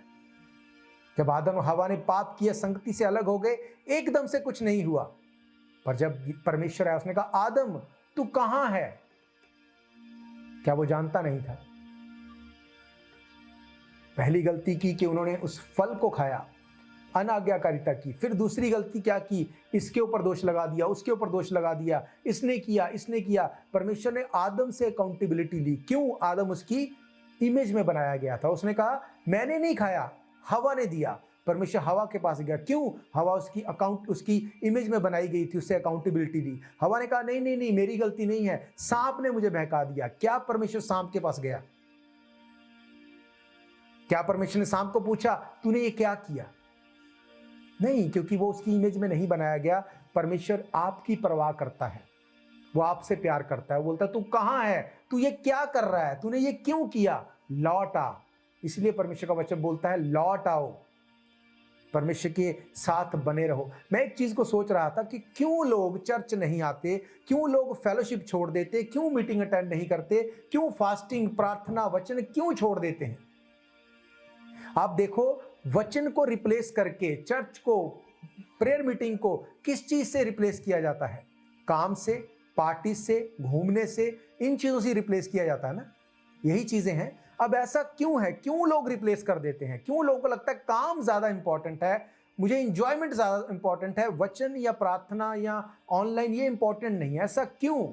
जब आदम और हवा ने पाप किया, संगति से अलग हो गए, एकदम से कुछ नहीं हुआ। पर जब परमेश्वर आया, उसने कहा आदम तू कहां है? क्या वो जानता नहीं था? पहली गलती की कि उन्होंने उस फल को खाया, अनाज्ञाकारिता की। फिर दूसरी गलती क्या की? इसके ऊपर दोष लगा दिया, उसके ऊपर दोष लगा दिया, इसने किया, इसने किया। परमेश्वर ने आदम से अकाउंटेबिलिटी ली। क्यों? आदम उसकी इमेज में बनाया गया था। उसने कहा मैंने नहीं खाया, हवा ने दिया। परमेश्वर हवा के पास गया। क्यों? हवा उसकी इमेज में बनाई गई थी, उससे अकाउंटेबिलिटी ली। हवा ने कहा नहीं नहीं नहीं, मेरी गलती नहीं है, सांप ने मुझे बहका दिया। क्या परमेश्वर सांप के पास गया? क्या परमेश्वर ने सांप को पूछा तूने ये क्या किया? नहीं, क्योंकि वो उसकी इमेज में नहीं बनाया गया। परमेश्वर आपकी परवाह करता है, वो आपसे प्यार करता है। वो बोलता है तू कहां है, तू ये क्या कर रहा है, तूने ये क्यों किया, लौट आ। इसलिए परमेश्वर का वचन बोलता है लौट आओ, परमेश्वर के साथ बने रहो। मैं एक चीज को सोच रहा था कि क्यों लोग चर्च नहीं आते, क्यों लोग फेलोशिप छोड़ देते, क्यों मीटिंग अटेंड नहीं करते, क्यों फास्टिंग, प्रार्थना, वचन क्यों छोड़ देते हैं। आप देखो, वचन को रिप्लेस करके चर्च को, प्रेयर मीटिंग को किस चीज से रिप्लेस किया जाता है? काम से, पार्टी से, घूमने से, इन चीजों से रिप्लेस किया जाता है ना। यही चीजें हैं। अब ऐसा क्यों है? क्यों लोग रिप्लेस कर देते हैं? क्यों लोगों को लगता है काम ज्यादा इंपॉर्टेंट है, मुझे इंजॉयमेंट ज्यादा इंपॉर्टेंट है, वचन या प्रार्थना या ऑनलाइन ये इंपॉर्टेंट नहीं है? ऐसा क्यों?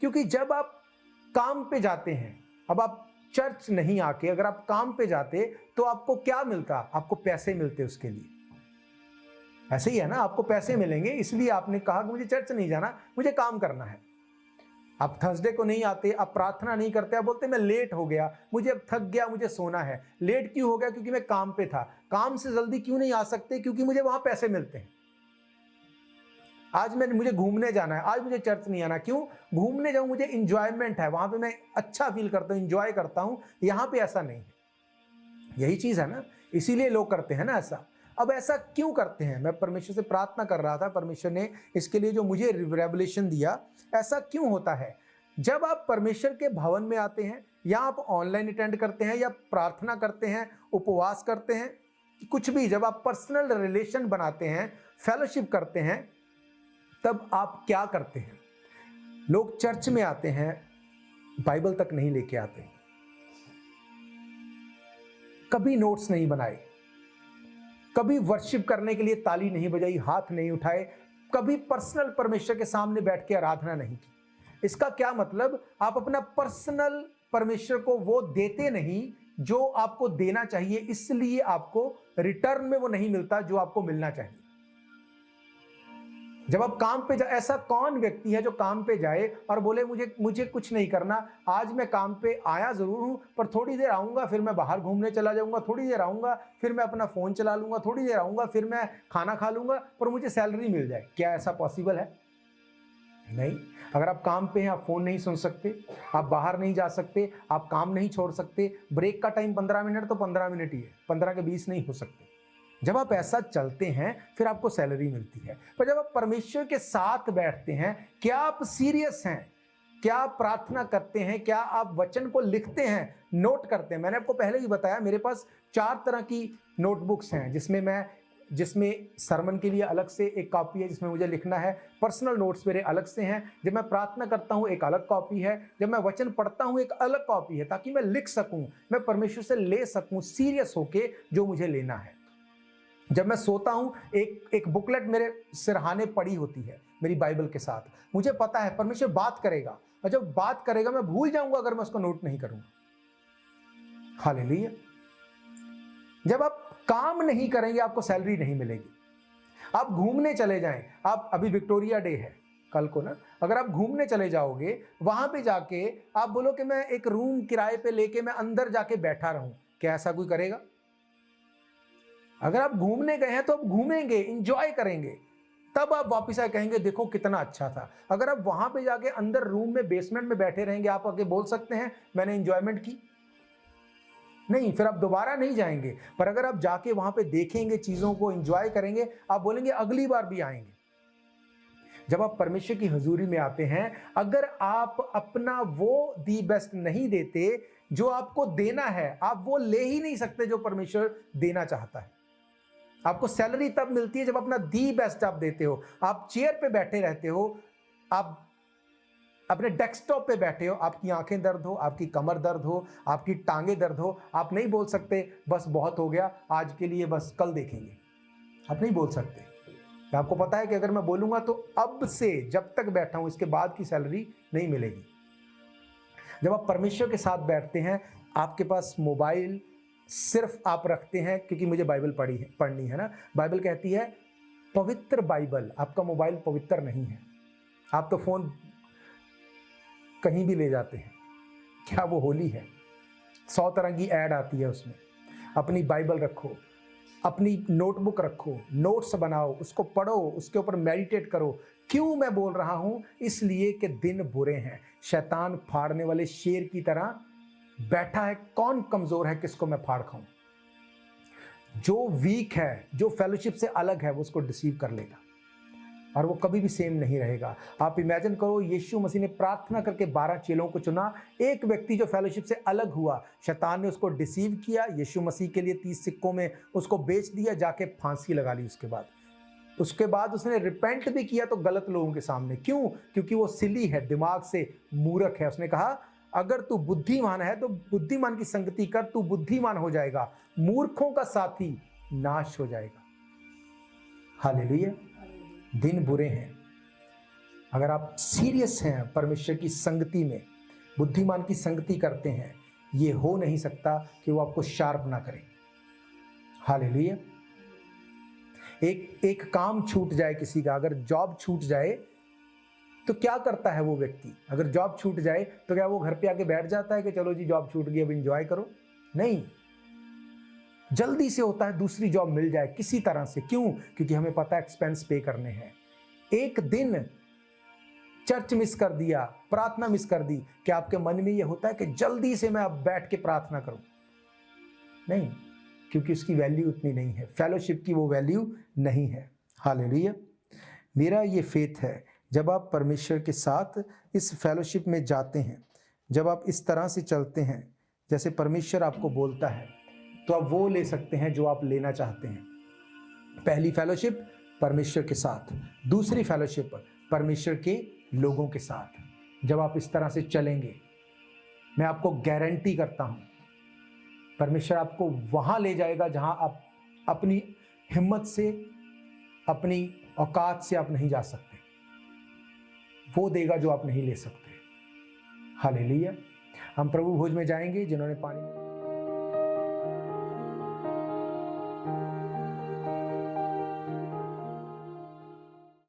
क्योंकि जब आप काम पे जाते हैं, अब आप चर्च नहीं आके अगर आप काम पे जाते तो आपको क्या मिलता? आपको पैसे मिलते उसके लिए। ऐसे ही है ना, आपको पैसे मिलेंगे, इसलिए आपने कहा कि मुझे चर्च नहीं जाना, मुझे काम करना है। आप थर्सडे को नहीं आते, आप प्रार्थना नहीं करते, आप बोलते मैं लेट हो गया, मुझे अब थक गया, मुझे सोना है। लेट क्यों हो गया? क्योंकि मैं काम पे था। काम से जल्दी क्यों नहीं आ सकते? क्योंकि मुझे वहां पैसे मिलते हैं। आज मुझे घूमने जाना है, आज मुझे चर्च नहीं आना। क्यों? घूमने जाऊं, मुझे इंजॉयमेंट है, वहां पे मैं अच्छा फील करता हूं, इंजॉय करता हूं। यहाँ पे ऐसा नहीं है। यही चीज है ना, इसीलिए लोग करते हैं ना ऐसा। अब ऐसा क्यों करते हैं? मैं परमेश्वर से प्रार्थना कर रहा था, परमेश्वर ने इसके लिए जो मुझे रेवलेशन दिया, ऐसा क्यों होता है? जब आप परमेश्वर के भवन में आते हैं, या आप ऑनलाइन अटेंड करते हैं, या प्रार्थना करते हैं, उपवास करते हैं, कुछ भी, जब आप पर्सनल रिलेशन बनाते हैं, फेलोशिप करते हैं, तब आप क्या करते हैं? लोग चर्च में आते हैं, बाइबल तक नहीं लेके आते, कभी नोट्स नहीं बनाए, कभी वर्शिप करने के लिए ताली नहीं बजाई, हाथ नहीं उठाए, कभी पर्सनल परमेश्वर के सामने बैठ के आराधना नहीं की। इसका क्या मतलब? आप अपना पर्सनल परमेश्वर को वो देते नहीं जो आपको देना चाहिए, इसलिए आपको रिटर्न में वो नहीं मिलता जो आपको मिलना चाहिए। जब आप काम पे ऐसा कौन व्यक्ति है जो काम पे जाए और बोले मुझे कुछ नहीं करना, आज मैं काम पे आया जरूर हूं, पर थोड़ी देर आऊंगा, फिर मैं बाहर घूमने चला जाऊंगा, थोड़ी देर आऊंगा, फिर मैं अपना फोन चला लूंगा, थोड़ी देर आऊंगा, फिर मैं खाना खा लूंगा, पर मुझे सैलरी मिल जाए। क्या ऐसा पॉसिबल है? नहीं। अगर आप काम पे हैं, आप फोन नहीं सुन सकते, आप बाहर नहीं जा सकते, आप काम नहीं छोड़ सकते, ब्रेक का टाइम 15 मिनट तो 15 मिनट ही है, 15 के 20 नहीं हो सकते। जब आप ऐसा चलते हैं, फिर आपको सैलरी मिलती है। पर जब आप परमेश्वर के साथ बैठते हैं, क्या आप सीरियस हैं? क्या आप प्रार्थना करते हैं? क्या आप वचन को लिखते हैं, नोट करते हैं? मैंने आपको पहले ही बताया, मेरे पास 4 तरह की नोटबुक्स हैं, जिसमें सरमन के लिए अलग से एक कॉपी है जिसमें मुझे लिखना है, पर्सनल नोट्स मेरे अलग से हैं, जब मैं प्रार्थना करता हूं एक अलग कॉपी है, जब मैं वचन पढ़ता हूं एक अलग कॉपी है, ताकि मैं लिख सकूं, मैं परमेश्वर से ले सकूं सीरियस होके जो मुझे लेना है। जब मैं सोता हूं, एक बुकलेट मेरे सिरहाने पड़ी होती है मेरी बाइबल के साथ। मुझे पता है परमेश्वर बात करेगा, और जब बात करेगा मैं भूल जाऊंगा अगर मैं उसको नोट नहीं करूंगा। हालेलुया। जब आप काम नहीं करेंगे, आपको सैलरी नहीं मिलेगी। आप घूमने चले जाएं, आप अभी विक्टोरिया डे है कल को ना, अगर आप घूमने चले जाओगे, वहां पे जाके आप बोलो कि मैं एक रूम किराए पे लेके मैं अंदर जाके बैठा रहूं, क्या ऐसा कोई करेगा? अगर आप घूमने गए हैं तो आप घूमेंगे, इंजॉय करेंगे, तब आप वापस आए कहेंगे देखो कितना अच्छा था। अगर आप वहां पे जाके अंदर रूम में बेसमेंट में बैठे रहेंगे, आप आके बोल सकते हैं मैंने इंजॉयमेंट की? नहीं, फिर आप दोबारा नहीं जाएंगे। पर अगर आप जाके वहां पे देखेंगे, चीजों को एंजॉय करेंगे, आप बोलेंगे अगली बार भी आएंगे। जब आप परमेश्वर की हजूरी में आते हैं, अगर आप अपना वो दी बेस्ट नहीं देते जो आपको देना है, आप वो ले ही नहीं सकते जो परमेश्वर देना चाहता है। आपको सैलरी तब मिलती है जब अपना दी बेस्ट आप देते हो। आप चेयर पे बैठे रहते हो, आप अपने डेस्कटॉप पे बैठे हो, आपकी आंखें दर्द हो, आपकी कमर दर्द हो, आपकी टांगे दर्द हो, आप नहीं बोल सकते बस बहुत हो गया आज के लिए, बस कल देखेंगे। आप नहीं बोल सकते। आपको पता है कि अगर मैं बोलूंगा तो अब से जब तक बैठा हूं इसके बाद की सैलरी नहीं मिलेगी। जब आप परमेश्वर के साथ बैठते हैं, आपके पास मोबाइल सिर्फ आप रखते हैं क्योंकि मुझे बाइबल पढ़नी है ना। बाइबल कहती है पवित्र बाइबल, आपका मोबाइल पवित्र नहीं है। आप तो फोन कहीं भी ले जाते हैं, क्या वो होली है? 100 तरह की ऐड आती है उसमें। अपनी बाइबल रखो, अपनी नोटबुक रखो, नोट्स बनाओ, उसको पढ़ो, उसके ऊपर मेडिटेट करो। क्यों मैं बोल रहा हूं? इसलिए कि दिन बुरे हैं, शैतान फाड़ने वाले शेर की तरह बैठा है। कौन कमजोर है, किसको मैं फाड़ खाऊं? जो वीक है, जो फेलोशिप से अलग है, वो उसको डिसीव कर लेगा और वो कभी भी सेम नहीं रहेगा। आप इमेजिन करो, यीशु मसीह ने प्रार्थना करके 12 चेलों को चुना, एक व्यक्ति जो फेलोशिप से अलग हुआ, शैतान ने उसको डिसीव किया, यीशु मसीह के लिए 30 सिक्कों में उसको बेच दिया, जाके फांसी लगा ली। उसके बाद उसने रिपेंट भी किया तो गलत लोगों के सामने। क्यों? क्योंकि वो सिली है, दिमाग से मूर्ख है। उसने कहा अगर तू बुद्धिमान है तो बुद्धिमान की संगति कर, तू बुद्धिमान हो जाएगा, मूर्खों का साथी नाश हो जाएगा। हालेलुया। दिन बुरे हैं। अगर आप सीरियस हैं परमेश्वर की संगति में, बुद्धिमान की संगति करते हैं, ये हो नहीं सकता कि वो आपको शार्प ना करे। हालेलुया। एक काम छूट जाए किसी का, अगर जॉब छूट जाए तो क्या करता है वो व्यक्ति? अगर जॉब छूट जाए तो क्या वो घर पे आके बैठ जाता है कि चलो जी जॉब छूट गई अब एंजॉय करो? नहीं, जल्दी से होता है दूसरी जॉब मिल जाए किसी तरह से। क्यों? क्योंकि हमें पता है एक्सपेंस पे करने हैं। एक दिन चर्च मिस कर दिया, प्रार्थना मिस कर दी, क्या आपके मन में यह होता है कि जल्दी से मैं अब बैठ के प्रार्थना करूं? नहीं, क्योंकि उसकी वैल्यू उतनी नहीं है, फेलोशिप की वो वैल्यू नहीं है। हालेलुया। मेरा ये फेथ है, जब आप परमेश्वर के साथ इस फेलोशिप में जाते हैं, जब आप इस तरह से चलते हैं जैसे परमेश्वर आपको बोलता है, तो आप वो ले सकते हैं जो आप लेना चाहते हैं। पहली फेलोशिप परमेश्वर के साथ, दूसरी फेलोशिप परमेश्वर के लोगों के साथ। जब आप इस तरह से चलेंगे, मैं आपको गारंटी करता हूं, परमेश्वर आपको वहां ले जाएगा जहां आप अपनी हिम्मत से, अपनी औकात से आप नहीं जा सकते। वो देगा जो आप नहीं ले सकते। हालेलुया। हम प्रभु भोज में जाएंगे। जिन्होंने पानी